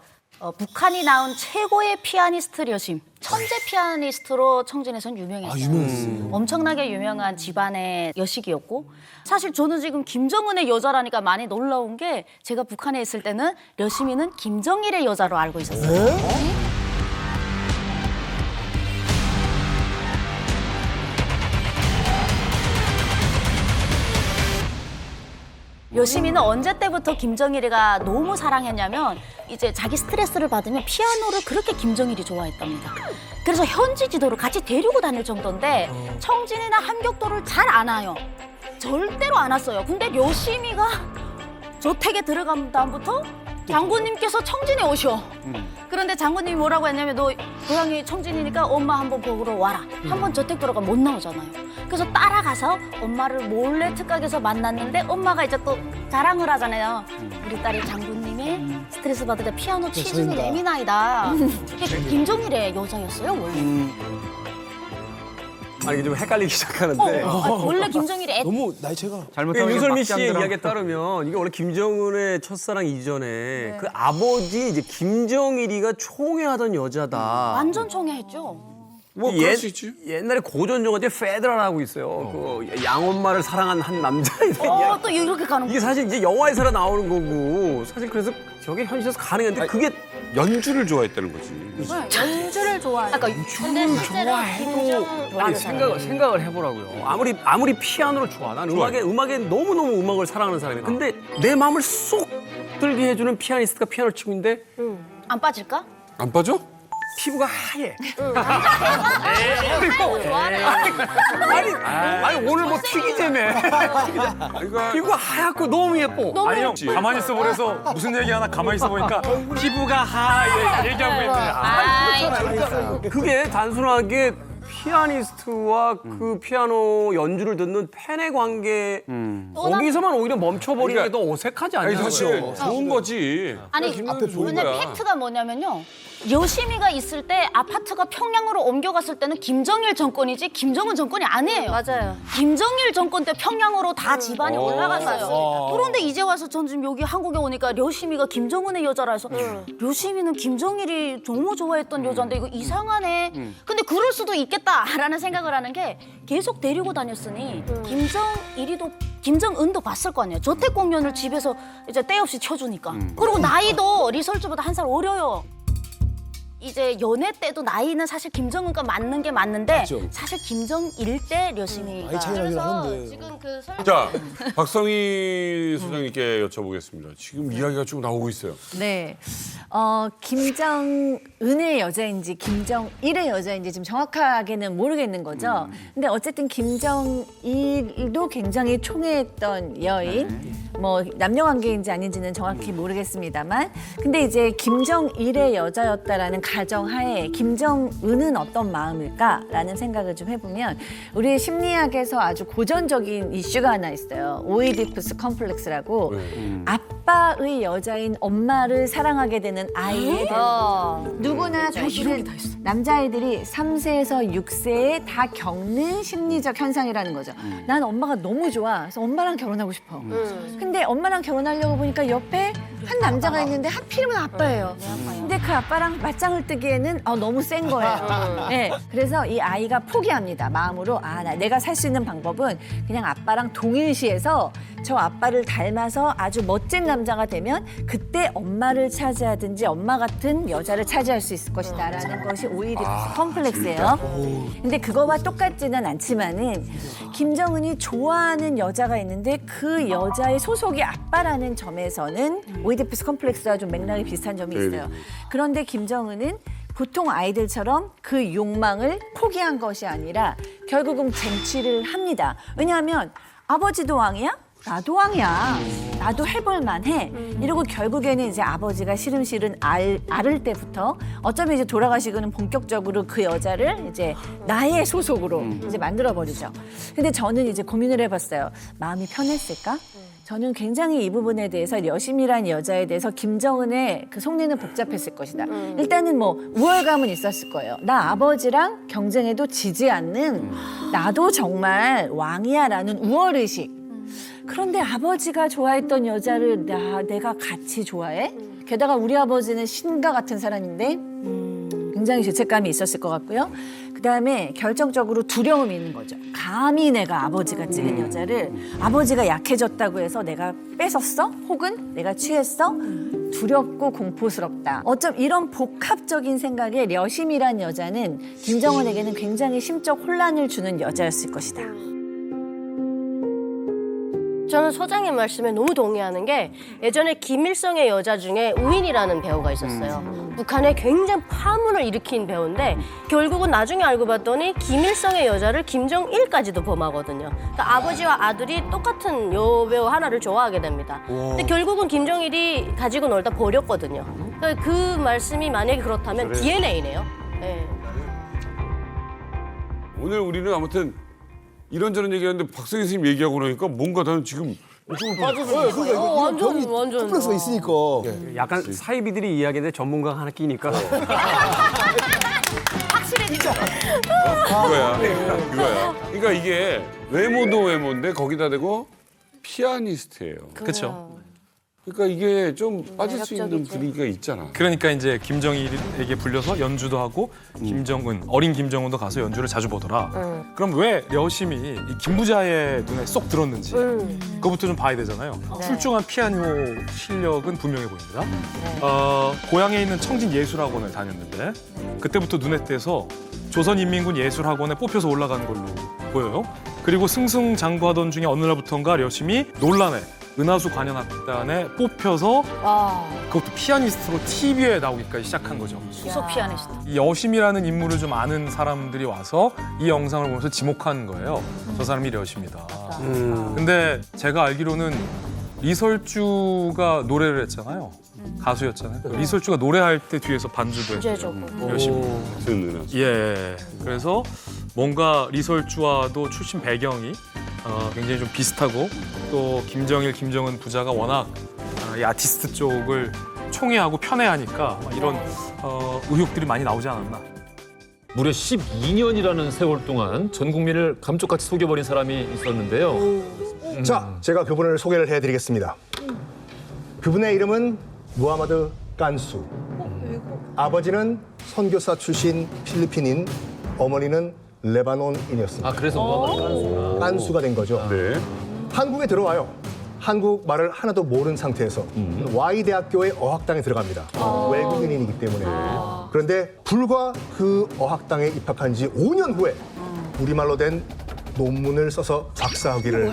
북한이 낳은 최고의 피아니스트 여심, 천재 피아니스트로 청진에서는 유명했어요. 유명했어요. 엄청나게 유명한 집안의 여식이었고 사실 저는 지금 김정은의 여자라니까 많이 놀라운 게 제가 북한에 있을 때는 여심이는 김정일의 여자로 알고 있었어요. 여심이는 언제 때부터 김정일이가 너무 사랑했냐면 이제 자기 스트레스를 받으면 피아노를 그렇게 김정일이 좋아했답니다. 그래서 현지 지도를 같이 데리고 다닐 정도인데 청진이나 함격도를 잘 안 와요. 절대로 안 왔어요. 근데 여심이가 저택에 들어간 다음부터 장군님께서 청진에 오셔. 그런데 장군님이 뭐라고 했냐면 너 고향이 청진이니까 엄마 한번 보러 와라. 한번 저택 들어가면 못 나오잖아요. 그래서 따라가서 엄마를 몰래 특각에서 만났는데 엄마가 이제 또 자랑을 하잖아요. 우리 딸이 장군님의 스트레스 받을 때 피아노 치주는 예민아이다. 이게 김정일의 여자였어요 원래. 아니 좀 헷갈리기 시작하는데 원래 김정일이 너무 나이 차가 잘못하면 윤설미 씨의 이야기에 따르면 이게 원래 김정은의 첫사랑 이전에 그 아버지 이제 김정일이가 총애하던 여자다. 완전 총애했죠. 뭐 그럴 수 있지. 옛날에 고전 영화 중에 페드라라고 있어요. 그 양엄마를 사랑한 한 남자에 대한 이야기. 또 이렇게 가는 이게 사실 이제 영화에서 나오는 거고 사실 그래서 저게 현실에서 가능한데 그게 연주를 좋아했다는 거지. 연주를 좋아해요. 근데 실제로 아니 생각을 해보라고요. 아무리 피아노를 좋아. 난 음악에 너무너무 음악을 사랑하는 사람이야. 근데 내 마음을 쏙 들게 해주는 피아니스트가 피아노를 치고 있는데 안 빠질까? 안 빠져? 피부가 하얘. 아니 오늘 뭐 튀기재매. 피부가 하얗고 너무 예뻐. 아니 형 가만히 있어 보래서 무슨 얘기 하나 가만히 있어 보니까 피부가 하얘 얘기하고 있는데. 그게 단순하게 피아니스트와 그 피아노 연주를 듣는 팬의 관계 거기서만 오히려 멈춰버리는 게 더 어색하지 않나요? 아니 사실 좋은 거지. 아니 근데 팩트가 뭐냐면요. 여심이가 있을 때 아파트가 평양으로 옮겨갔을 때는 김정일 정권이지 김정은 정권이 아니에요. 맞아요. 김정일 정권 때 평양으로 다 집안이 올라갔어요. 그런데 이제 와서 전 지금 여기 한국에 오니까 여심이가 김정은의 여자라 해서 여심이는 김정일이 너무 좋아했던 여자인데 이거 이상하네. 근데 그럴 수도 있겠다라는 생각을 하는 게 계속 데리고 다녔으니 김정은도 봤을 거 아니에요. 저택 공연을 집에서 이제 때 없이 쳐주니까. 그리고 나이도 리설주보다 한 살 어려요. 이제 연애 때도 나이는 사실 김정은과 맞는 게 맞는데 맞죠. 사실 김정일 때 려심이가 나이 차이 나긴 하는데. 지금 그 자, 박성희 소장님께 여쭤보겠습니다. 지금 이야기가 좀 나오고 있어요. 네. 김정은의 여자인지 김정일의 여자인지 지금 정확하게는 모르겠는 거죠. 근데 어쨌든 김정일도 굉장히 총애했던 여인, 뭐 남녀 관계인지 아닌지는 정확히 모르겠습니다만, 근데 이제 김정일의 여자였다라는 가정하에 김정은은 어떤 마음일까라는 생각을 좀 해보면 우리 심리학에서 아주 고전적인 이슈가 하나 있어요. 오이디푸스 컴플렉스라고 아빠의 여자인 엄마를 사랑하게 되는 아이에 대한 누구나 사실은 남자아이들이 3세에서 6세에 다 겪는 심리적 현상이라는 거죠. 난 엄마가 너무 좋아. 그래서 엄마랑 결혼하고 싶어. 근데 엄마랑 결혼하려고 보니까 옆에 한 남자가 있는데 하필이면 아빠예요. 근데 그 아빠랑 맞짱을 뜨기에는 너무 센 거예요. 네, 그래서 이 아이가 포기합니다. 마음으로 내가 살 수 있는 방법은 그냥 아빠랑 동일시해서 저 아빠를 닮아서 아주 멋진 남자가 되면 그때 엄마를 차지하든지 엄마 같은 여자를 차지할 수 있을 것이다라는 것이 오이디푸스 컴플렉스예요. 근데 그거와 똑같지는 않지만은 김정은이 좋아하는 여자가 있는데 그 여자의 소속이 아빠라는 점에서는 오이디푸스 컴플렉스와 좀 맥락이 비슷한 점이 있어요. 그런데 김정은은 보통 아이들처럼 그 욕망을 포기한 것이 아니라 결국은 쟁취를 합니다. 왜냐하면 아버지도 왕이야? 나도 왕이야. 나도 해볼 만해. 이러고 결국에는 이제 아버지가 시름시름 앓을 때부터 어쩌면 이제 돌아가시고는 본격적으로 그 여자를 이제 나의 소속으로 이제 만들어버리죠. 근데 저는 이제 고민을 해봤어요. 마음이 편했을까? 저는 굉장히 이 부분에 대해서 려심이란 여자에 대해서 김정은의 그 속내는 복잡했을 것이다. 일단은 뭐 우월감은 있었을 거예요. 나 아버지랑 경쟁해도 지지 않는 나도 정말 왕이야라는 우월의식. 그런데 아버지가 좋아했던 여자를 내가 같이 좋아해? 게다가 우리 아버지는 신과 같은 사람인데 굉장히 죄책감이 있었을 것 같고요. 그다음에 결정적으로 두려움이 있는 거죠. 감히 내가 아버지가 찍은 여자를 아버지가 약해졌다고 해서 내가 뺏었어? 혹은 내가 취했어? 두렵고 공포스럽다. 어쩜 이런 복합적인 생각에 려심이란 여자는 김정은에게는 굉장히 심적 혼란을 주는 여자였을 것이다. 저는 소장님 말씀에 너무 동의하는 게 예전에 김일성의 여자 중에 우인이라는 배우가 있었어요. 북한에 굉장히 파문을 일으킨 배우인데 결국은 나중에 알고 봤더니 김일성의 여자를 김정일까지도 범하거든요. 그러니까 아버지와 아들이 똑같은 여배우 하나를 좋아하게 됩니다. 근데 결국은 김정일이 가지고 놀다 버렸거든요. 그러니까 그 말씀이 만약에 그렇다면 DNA네요. 네. 오늘 우리는 아무튼 이런저런 얘기하는데 박성희 선생님 얘기하고 나니까 뭔가 나는 지금 좀 빠져서 완전 컴플렉스가 있으니까. 약간 사이비들이 이야기인데 전문가가 하나 끼니까. 확실히 그거야. 그러니까 이게 외모도 외모인데 거기다 대고 피아니스트예요. 그렇죠. 그러니까 이게 좀 빠질 수 있는 분위기가 있잖아. 그러니까 이제 김정일에게 불려서 연주도 하고 김정은, 어린 김정은도 가서 연주를 자주 보더라. 그럼 왜 려심이 이 김부자의 눈에 쏙 들었는지 그것부터 좀 봐야 되잖아요. 출중한 피아노 실력은 분명해 보입니다. 고향에 있는 청진예술학원을 다녔는데 그때부터 눈에 띄어서 조선인민군 예술학원에 뽑혀서 올라가는 걸로 보여요. 그리고 승승장구하던 중에 어느 날부터인가 려심이 논란에 은하수 관현악단에 뽑혀서 그것도 피아니스트로 TV에 나오기까지 시작한 거죠. 수소 피아니스트. 이 여심이라는 인물을 좀 아는 사람들이 와서 이 영상을 보면서 지목한 거예요. 저 사람이 려심이다. 근데 제가 알기로는 리설주가 노래를 했잖아요. 가수였잖아요. 리설주가 노래할 때 뒤에서 반주도 했죠. 려심이. 예. 그래서 뭔가 리설주와도 출신 배경이 굉장히 좀 비슷하고 또 김정일, 김정은 부자가 워낙 이 아티스트 쪽을 총애하고 편애하니까 이런 의혹들이 많이 나오지 않았나. 무려 12년이라는 세월 동안 전 국민을 감쪽같이 속여버린 사람이 있었는데요. 자, 제가 그분을 소개를 해드리겠습니다. 그분의 이름은 무하마드 깐수. 아버지는 선교사 출신 필리핀인, 어머니는 레바논인이었습니다. 그래서 무하마드 깐수구나. 깐수가 된 거죠. 네. 한국에 들어와요. 한국 말을 하나도 모르는 상태에서 Y대학교의 어학당에 들어갑니다. 외국인이기 때문에. 그런데 불과 그 어학당에 입학한 지 5년 후에 우리말로 된 논문을 써서 박사학위를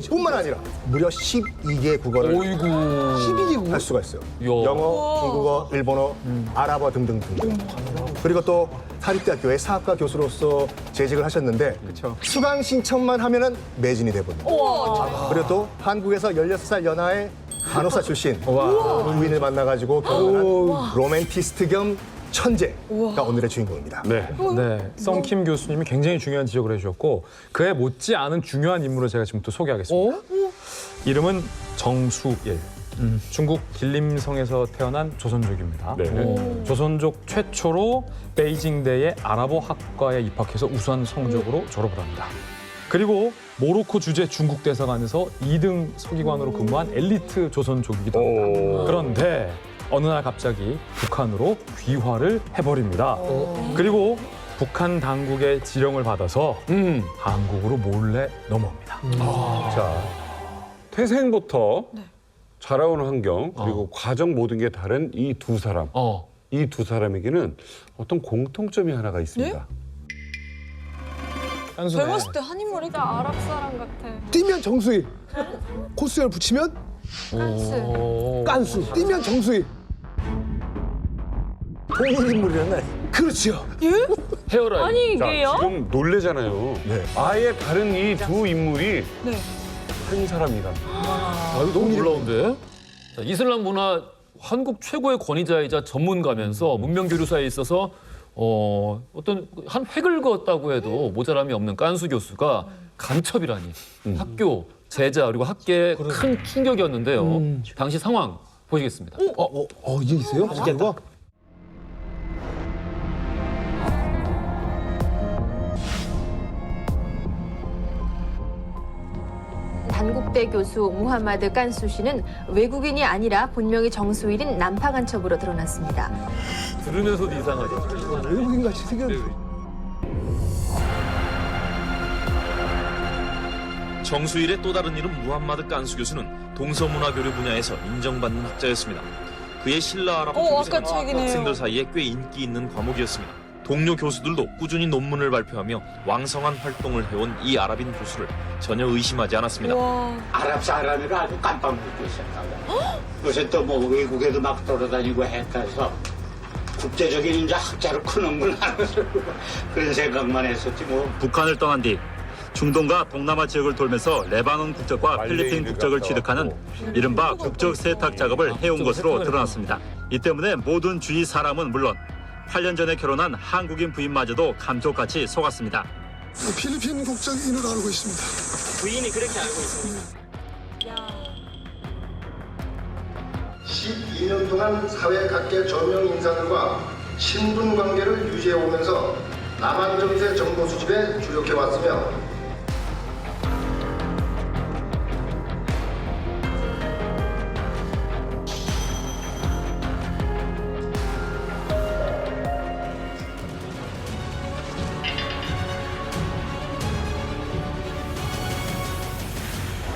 뿐만 아니라 무려 12개 국어를 12개 국어 할 수가 있어요. 영어, 중국어, 일본어, 아랍어 등등등. 그리고 또 사립대학교의 사학과 교수로서 재직을 하셨는데 수강 신청만 하면은 매진이 돼버립니다. 그리고 또 한국에서 16살 연하의 간호사 출신 부인을 만나가지고 결혼한 로맨티스트 겸 천재가 오늘의 주인공입니다. 네, 썬킴 교수님이 굉장히 중요한 지적을 해주셨고 그에 못지않은 중요한 인물을 제가 지금 또 소개하겠습니다. 이름은 정수일. 중국 길림성에서 태어난 조선족입니다. 조선족 최초로 베이징대의 아랍어 학과에 입학해서 우수한 성적으로 졸업을 합니다. 그리고 모로코 주재 중국 대사관에서 2등 서기관으로 근무한 엘리트 조선족이기도 합니다. 그런데 어느 날 갑자기 북한으로 귀화를 해버립니다. 그리고 북한 당국의 지령을 받아서 한국으로 몰래 넘어옵니다. 자, 태생부터 자라온 환경 그리고 과정 모든 게 다른 이 두 사람. 이 두 사람에게는 어떤 공통점이 하나가 있습니다. 젊었을 때 한 인물이다. 아랍 사람 같아. 뛰면 정수일. 코스열 붙이면 깐수. 뛰면 정수일. 동일인물이었나요? 그렇죠. 예? 헤어라인. 아니 자, 이게요? 지금 놀래잖아요. 아예 다른 이 두 인물이 네. 한 사람이다. 아, 이거 너무 놀라운데? 자, 이슬람 문화 한국 최고의 권위자이자 전문가면서 문명 교류사에 있어서 어떤 한 획을 그었다고 해도 모자람이 없는 깐수 교수가 간첩이라니 학교, 제자 그리고 학계에 큰 충격이었는데요. 당시 상황 보시겠습니다. 이게 있어요? 맛있겠다. 단국대 교수 무하마드 깐수 씨는 외국인이 아니라 본명이 정수일인 남파 간첩으로 드러났습니다. 들으면서도 이상하죠. 외국인같이 생겼네. 정수일의 또 다른 이름 무함마드 깐수 교수는 동서문화 교류 분야에서 인정받는 학자였습니다. 그의 신라 아랍어 아까 책이네요. 학생들 사이에 꽤 인기 있는 과목이었습니다. 동료 교수들도 꾸준히 논문을 발표하며 왕성한 활동을 해온 이 아랍인 교수를 전혀 의심하지 않았습니다. 아랍 사람이라 아주 깜빡 믿고 있었다고. 요새 또 뭐 외국에도 막 돌아다니고 했다서 국제적인 이제 학자로 크는구나 그런 생각만 했었지 뭐. 북한을 떠난 뒤 중동과 동남아 지역을 돌면서 레바논 국적과 필리핀 국적을 취득하는 이른바 국적 세탁 작업을 해온 것으로 드러났습니다. 이 때문에 모든 주위 사람은 물론 8년 전에 결혼한 한국인 부인마저도 감쪽같이 속았습니다. 필리핀 국적인으로 알고 있습니다. 부인이 그렇게 알고 있습니다. 12년 동안 사회 각계 저명 인사들과 신분 관계를 유지해 오면서 남한 정세 정보 수집에 주력해 왔으며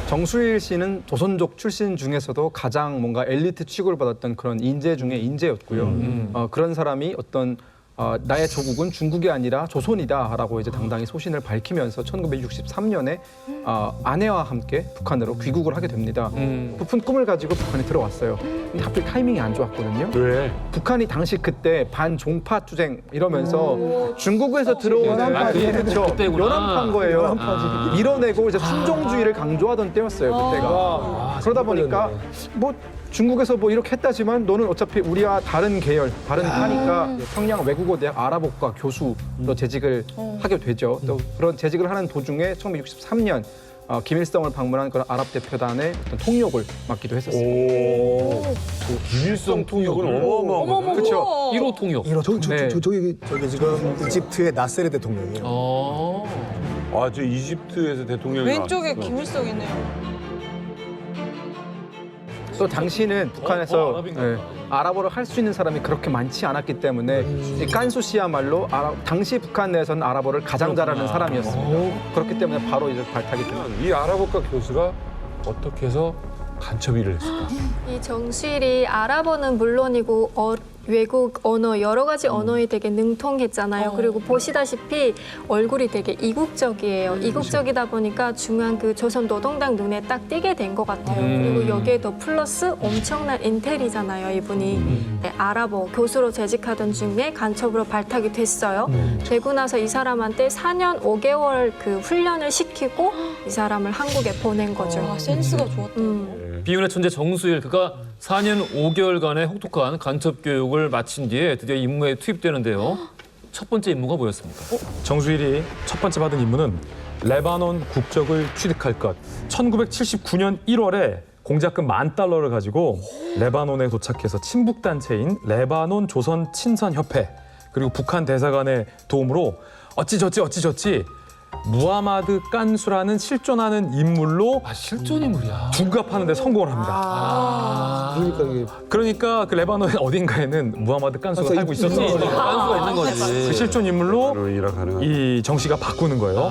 정수일 씨는 조선족 출신 중에서도 가장 뭔가 엘리트 취급을 받았던 그런 인재 중에 인재였고요. 그런 사람이 어떤 나의 조국은 중국이 아니라 조선이다라고 이제 당당히 소신을 밝히면서 1963년에 아내와 함께 북한으로 귀국을 하게 됩니다. 부푼 꿈을 가지고 북한에 들어왔어요. 근데 하필 타이밍이 안 좋았거든요. 왜? 북한이 당시 그때 반종파 투쟁 이러면서 중국에서 들어온 그렇죠. 연합한 거예요. 밀어내고 이제 순종주의를 강조하던 때였어요. 그때가. 그러다 보니까 뭐 중국에서 뭐 이렇게 했다지만 너는 어차피 우리와 다른 계열, 다른 파니까 평양 외국어대학 아랍어과 교수로 재직을 하게 되죠. 또 그런 재직을 하는 도중에 1963년 김일성을 방문한 그런 아랍 대표단의 어떤 통역을 맡기도 했었습니다. 김일성 통역은 어마어마한 그렇죠. 1호 통역. 저기 지금 이집트의 나세르 대통령이에요. 저 이집트에서 대통령이 왼쪽에 김일성 있네요. 또 당시는 북한에서 아랍어를 할 수 있는 사람이 그렇게 많지 않았기 때문에 이 깐수 씨야말로 당시 북한 내에서는 아랍어를 가장 잘하는 사람이었습니다. 그렇기 때문에 바로 이제 발탁이 됩니다. 이 아랍어과 교수가 어떻게 해서 간첩 일을 했을까? 이 정수일이 아랍어는 물론이고 외국 언어 여러 가지 언어에 되게 능통했잖아요. 그리고 보시다시피 얼굴이 되게 이국적이에요. 이국적이다 보니까 중요한 그 조선 노동당 눈에 딱 띄게 된 것 같아요. 그리고 여기에 더 플러스 엄청난 인텔이잖아요. 이분이 네, 아랍어 교수로 재직하던 중에 간첩으로 발탁이 됐어요. 되고 나서 이 사람한테 4년 5개월 그 훈련을 시키고 이 사람을 한국에 보낸 거죠. 센스가 좋았다. 비운의 천재 정수일 그가 4년 5개월간의 혹독한 간첩 교육을 마친 뒤에 드디어 임무에 투입되는데요. 첫 번째 임무가 뭐였습니까? 정수일이 첫 번째 받은 임무는 레바논 국적을 취득할 것. 1979년 1월에 공작금 $10,000를 가지고 레바논에 도착해서 친북단체인 레바논 조선 친선협회 그리고 북한 대사관의 도움으로 어찌저찌 무하마드 깐수라는 실존하는 인물로 실존 인물이야. 중갑하는 데 성공을 합니다. 그러니까 그 레바논 어딘가에는 무하마드 깐수가 살고 있었어. 깐수가 있는 거지. 그 실존 인물로 이 정 씨가 바꾸는 거예요.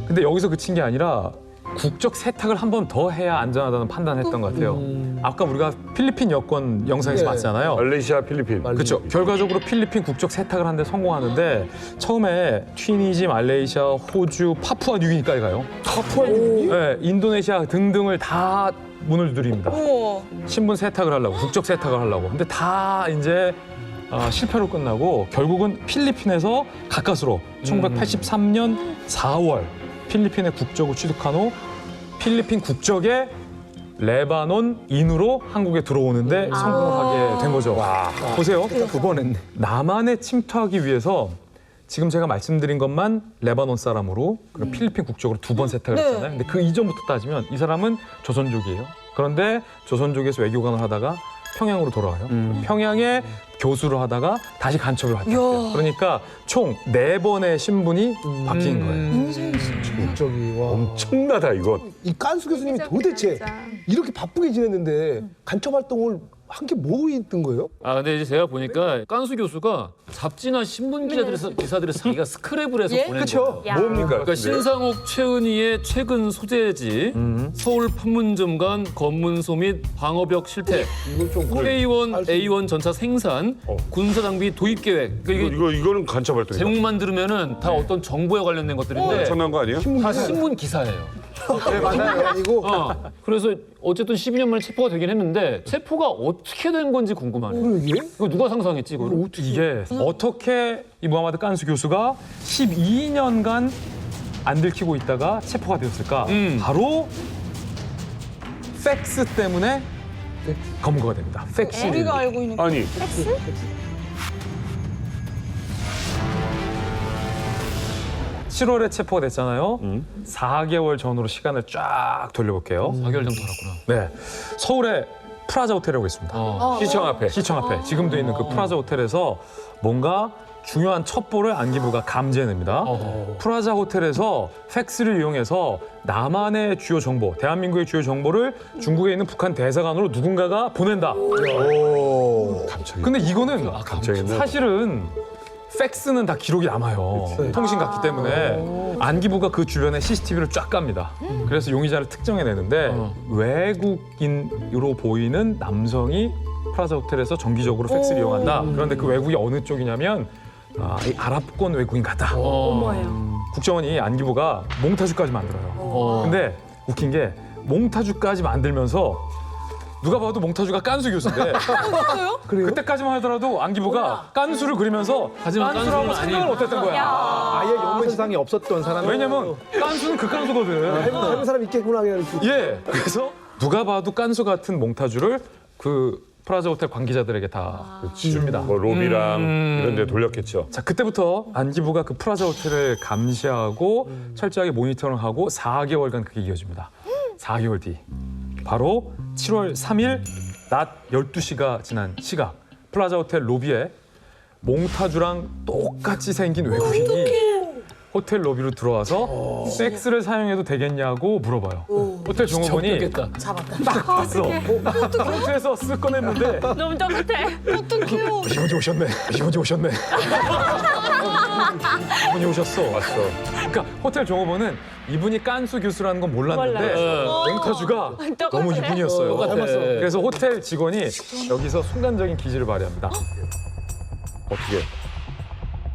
근데 여기서 그친 게 아니라 국적 세탁을 한 번 더 해야 안전하다는 판단을 했던 것 같아요. 아까 우리가 필리핀 여권 영상에서 봤잖아요. 말레이시아, 필리핀. 그렇죠. 결과적으로 필리핀 국적 세탁을 하는데 성공하는데 처음에 튀니지, 말레이시아, 호주, 파푸아 뉴기니까지 가요. 파푸아 뉴기니? 네, 인도네시아 등등을 다 문을 두드립니다. 우와. 신분 세탁을 하려고, 국적 세탁을 하려고. 근데 다 이제 실패로 끝나고 결국은 필리핀에서 가까스로 1983년 4월 필리핀의 국적을 취득한 후 필리핀 국적의 레바논인으로 한국에 들어오는데 성공을 하게 된 거죠. 와, 보세요. 두 번 했네. 남한에 침투하기 위해서 지금 제가 말씀드린 것만 레바논 사람으로 그리고 필리핀 국적으로 2번 세탁을 했잖아요. 근데 그 이전부터 따지면 이 사람은 조선족이에요. 그런데 조선족에서 외교관을 하다가 평양으로 돌아와요. 평양에 교수를 하다가 다시 간첩을 하죠. 그러니까 총 4번의 신분이 바뀐 거예요. 국적이 와. 엄청나다 이건. 이 깐수 교수님이 도대체 이렇게 바쁘게 지냈는데 간첩 활동을 한 게 뭐 있던 거예요? 근데 이제 제가 보니까 깐수 교수가 잡지나 신문 기사들을 자기가 스크랩을 해서 보낸 그쵸? 거예요. 뭡니까? 그러니까 신상옥, 최은희의 최근 소재지 서울 판문점 간 검문소 및 방어벽 실태, K1, A1 전차 생산, 군사 장비 도입 계획. 그러니까 이거는 간첩 활동이다. 제목만 들으면은 다 어떤 정보에 관련된 것들인데 엄청난 거 아니에요? 다 신문 기사예요. 네, 맞아요. 아니고. 그래서 어쨌든 12년 만에 체포가 되긴 했는데 체포가 어떻게 된 건지 궁금하네요. 이거 누가 상상했지 이거를? 이게 어떻게 이 무하마드 깐수 교수가 12년간 안 들키고 있다가 체포가 되었을까? 바로 팩스 때문에 검거가 됩니다. 팩스. 우리가 알고 있는 아니. 팩스? 7월에 체포가 됐잖아요. 4개월 전으로 시간을 쫙 돌려볼게요. 4개월 정도 알았구나. 네, 서울에 프라자 호텔이라고 있습니다. 시청 앞에 지금도 있는 그 프라자 호텔에서 뭔가 중요한 첩보를 안기부가 감지해냅니다. 프라자 호텔에서 팩스를 이용해서 남한의 주요 정보, 대한민국의 주요 정보를 중국에 있는 북한 대사관으로 누군가가 보낸다. 근데 이거는 사실은 팩스는 다 기록이 남아요. 통신 같기 때문에 안기부가 그 주변에 CCTV를 쫙 갑니다. 그래서 용의자를 특정해내는데 외국인으로 보이는 남성이 프라자 호텔에서 정기적으로 팩스를 이용한다. 그런데 그 외국이 어느 쪽이냐면 이 아랍권 외국인 같다. 국정원이 안기부가 몽타주까지 만들어요. 근데 웃긴 게 몽타주까지 만들면서 누가 봐도 몽타주가 깐수 교수인데 그때까지만 하더라도 안기부가 깐수를 그리면서 하지만 깐수라고 깐수는 생각을 못했던 거야. 아예 연관상이 없었던 사람. 왜냐면 깐수는 그 깐수거든. 해본 사람 있겠구나 그냥. 예. 그래서 누가 봐도 깐수 같은 몽타주를 그 프라자 호텔 관계자들에게 다 줍니다. 뭐 로비랑 이런 데 돌렸겠죠. 자, 그때부터 안기부가 그 프라자 호텔을 감시하고 철저하게 모니터링하고 4개월간 그게 이어집니다. 4개월 뒤 바로 7월 3일 낮 12시가 지난 시각 플라자 호텔 로비에 몽타주랑 똑같이 생긴 외국인이 호텔 로비로 들어와서 팩스를 사용해도 되겠냐고 물어봐요. 호텔 종업원이 딱 봤어. 프론트에서 쓱 꺼냈는데 너무 똑같아. 어떡해요. 이분이 오셨네. 이분이 오셨어. 왔어. 그러니까 호텔 종업원은 이분이 깐수 교수라는 건 몰랐는데 몰라요. 몽타주가 똑같아. 너무 이분이었어요. 똑같아. 그래서 호텔 직원이 여기서 순간적인 기지를 발휘합니다. 어떻게?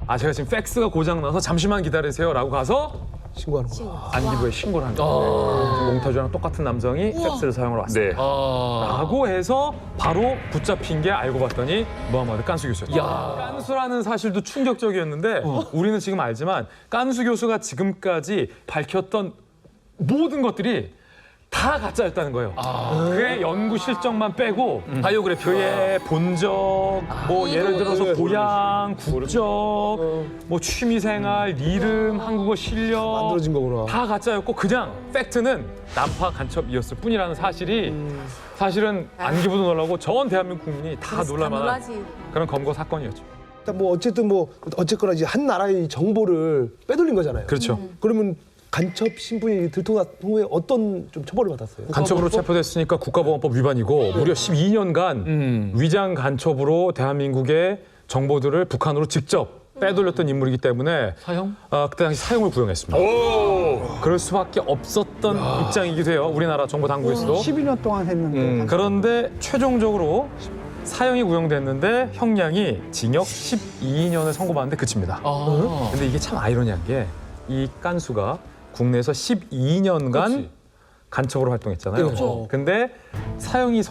아 제가 지금 팩스가 고장나서 잠시만 기다리세요라고 가서 신고하는 거야. 안기부에 신고를 한 거예요. 몽타주랑 똑같은 남성이 팩스를 사용하러 왔습니다. 라고 해서 바로 붙잡힌 게 알고 봤더니 무하마드 깐수 교수였죠. 깐수라는 사실도 충격적이었는데 우리는 지금 알지만 깐수 교수가 지금까지 밝혔던 모든 것들이 다 가짜였다는 거예요. 그의 연구 실적만 빼고 바이오그래피 그의 본적, 뭐 예를 들어서 고향, 국적, 뭐 취미생활, 이름, 한국어 실력 만들어진 거구나. 다 가짜였고 그냥 팩트는 난파 간첩이었을 뿐이라는 사실이 사실은 안기부도 놀라고 전 대한민국 국민이 다 놀랄만한 그런 검거 사건이었죠. 일단 뭐 어쨌거나 이제 한 나라의 정보를 빼돌린 거잖아요. 그렇죠. 그러면 간첩 신분이 들통난 후에 어떤 좀 처벌을 받았어요? 간첩으로 체포됐으니까 국가보안법 위반이고 무려 12년간 위장 간첩으로 대한민국의 정보들을 북한으로 직접 빼돌렸던 인물이기 때문에 사형? 그때 당시 사형을 구형했습니다. 그럴 수밖에 없었던 입장이기도 해요. 우리나라 정보 당국에서도. 12년 동안 했는데. 그런데 최종적으로 사형이 구형됐는데 형량이 징역 12년을 선고받는데 그칩니다. 근데 이게 참 아이러니한 게 이 깐수가 국내에서 12년간 간첩으로 활동했잖아요. 그렇죠. 근데 사형을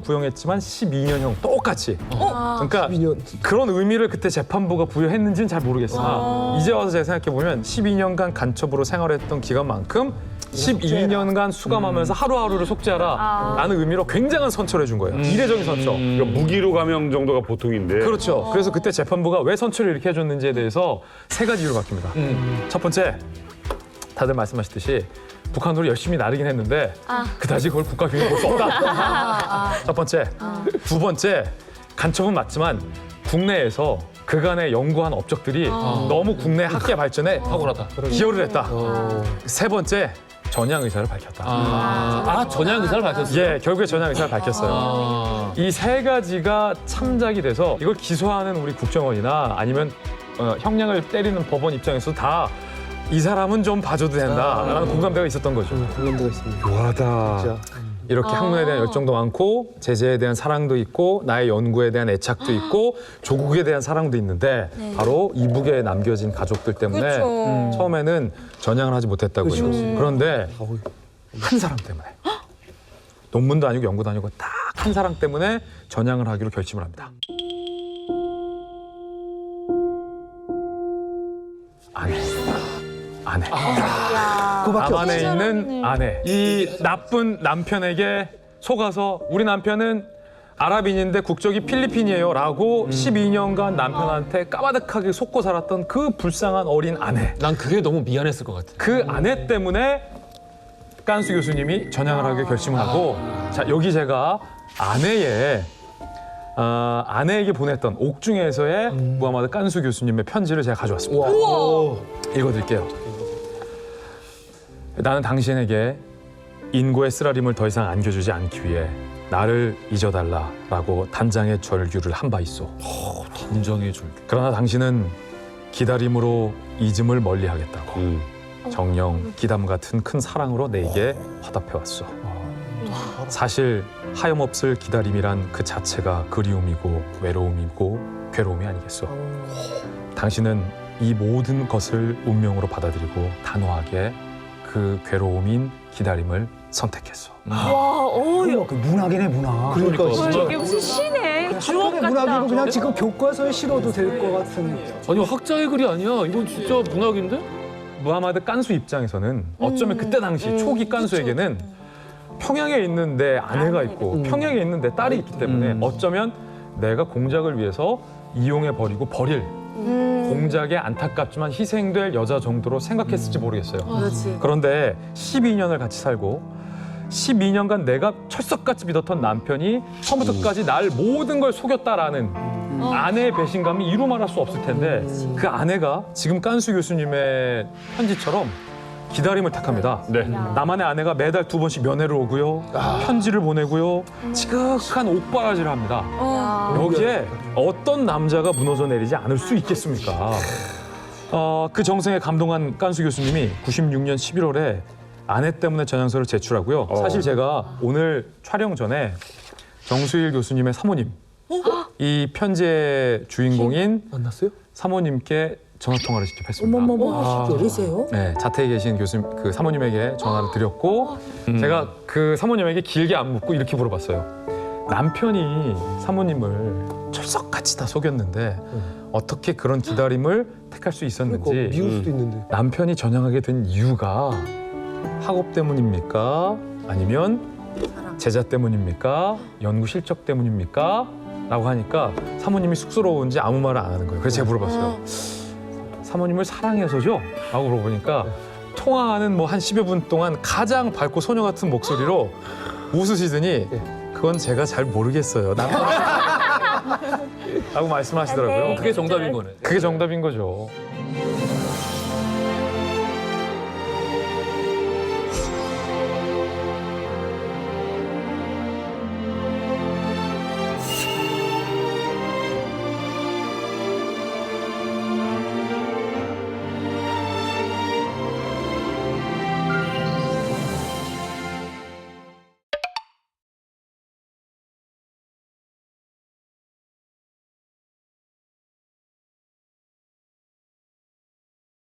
구형했지만 12년형 똑같이. 그러니까 12년. 그런 의미를 그때 재판부가 부여했는지는 잘 모르겠으나 이제 와서 제가 생각해 보면 12년간 간첩으로 생활했던 기간만큼 12년간 수감하면서 하루하루를 속죄하라 라는 의미로 굉장한 선처를 해준 거예요. 이례적인 선처. 그러니까 무기로 감형 정도가 보통인데. 그렇죠. 그래서 그때 재판부가 왜 선처를 이렇게 해줬는지에 대해서 세 가지 이유로 바뀝니다. 첫 번째, 다들 말씀하셨듯이 북한으로 열심히 나르긴 했는데 그다지 그걸 국가 기밀로 볼 수 없다. 첫 번째. 두 번째, 간첩은 맞지만 국내에서 그간의 연구한 업적들이 너무 국내 학계 발전에 탁월하다. 기여를 했다. 세 번째, 전향 의사를 밝혔다. 전향 의사를 밝혔어요? 예, 결국에 전향 의사를 밝혔어요. 이 세 가지가 참작이 돼서 이걸 기소하는 우리 국정원이나 아니면 형량을 때리는 법원 입장에서도 다 이 사람은 좀 봐줘도 된다라는 공감대가 있었던 거죠. 공감대가 있습니다. 묘하다. 진짜. 이렇게 학문에 대한 열정도 많고 제재에 대한 사랑도 있고 나의 연구에 대한 애착도 있고 조국에 대한 사랑도 있는데 바로 이북에 남겨진 가족들 때문에 처음에는 전향을 하지 못했다고요. 그런데 한 사람 때문에 논문도 아니고 연구도 아니고 딱 한 사람 때문에 전향을 하기로 결심을 합니다. 아내. 남한에 있는 아내. 이 나쁜 남편에게 속아서 우리 남편은 아랍인인데 국적이 필리핀이에요 라고 12년간 남편한테 까마득하게 속고 살았던 그 불쌍한 어린 아내. 난 그게 너무 미안했을 것 같아. 그 아내 때문에 깐수 교수님이 전향을 하기로 결심을 하고 자 여기 제가 아내에게 보냈던 옥중에서의 무하마드 깐수 교수님의 편지를 제가 가져왔습니다. 읽어드릴게요. 나는 당신에게 인고의 쓰라림을 더 이상 안겨주지 않기 위해 나를 잊어달라라고 단장의 절규를 한 바 있소. 단장의 절규. 그러나 당신은 기다림으로 잊음을 멀리하겠다고 정령 기담 같은 큰 사랑으로 내게 화답해왔소. 사실 하염없을 기다림이란 그 자체가 그리움이고 외로움이고 괴로움이 아니겠소. 당신은 이 모든 것을 운명으로 받아들이고 단호하게 그 괴로움인 기다림을 선택했어. 그 문학이네 문학. 그러니까 진짜. 이게 무슨 시네. 주옥 한편의 같다. 문학이고 그냥 지금 교과서에 실어도 될 것 같은. 아니 학자의 글이 아니야. 이건 진짜 문학인데? 무하마드 깐수 입장에서는 어쩌면 그때 당시 초기 깐수에게는 평양에 있는 내 아내가 있고 평양에 있는 내 딸이 있기 때문에 어쩌면 내가 공작을 위해서 이용해버리고 버릴 공작에 안타깝지만 희생될 여자 정도로 생각했을지 모르겠어요. 그렇지. 그런데 12년을 같이 살고 12년간 내가 철석같이 믿었던 남편이 처음부터 끝까지 날 모든 걸 속였다라는 아내의 배신감이 이루 말할 수 없을 텐데 그 아내가 지금 깐수 교수님의 편지처럼 기다림을 택합니다. 나만의 아내가 매달 2번씩 면회를 오고요. 편지를 보내고요. 지극한 옥바라지를 합니다. 여기에 어떤 남자가 무너져 내리지 않을 수 있겠습니까? 그 정성에 감동한 깐수 교수님이 96년 11월에 아내 때문에 전향서를 제출하고요. 사실 제가 오늘 촬영 전에 정수일 교수님의 사모님, 이 편지의 주인공인 만났어요? 사모님께 전화 통화를 직접 했습니다. 어머머머, 열이세요? 네, 자택에 계신 교수님, 그 사모님에게 전화를 드렸고 제가 그 사모님에게 길게 안 묻고 이렇게 물어봤어요. 남편이 사모님을 철석같이 다 속였는데 어떻게 그런 기다림을 택할 수 있었는지. 그러니까 미울 수도 있는데. 남편이 전향하게 된 이유가 학업 때문입니까? 아니면 제자 때문입니까? 연구 실적 때문입니까? 라고 하니까 사모님이 쑥스러운지 아무 말을 안 하는 거예요. 그래서 제가 물어봤어요. 사모님을 사랑해서죠? 라고 물어보니까 통화하는 뭐 한 10여 분 동안 가장 밝고 소녀 같은 목소리로 웃으시더니 그건 제가 잘 모르겠어요. 라고 말씀하시더라고요. 그게 정답인 거네. 그게 정답인 거죠.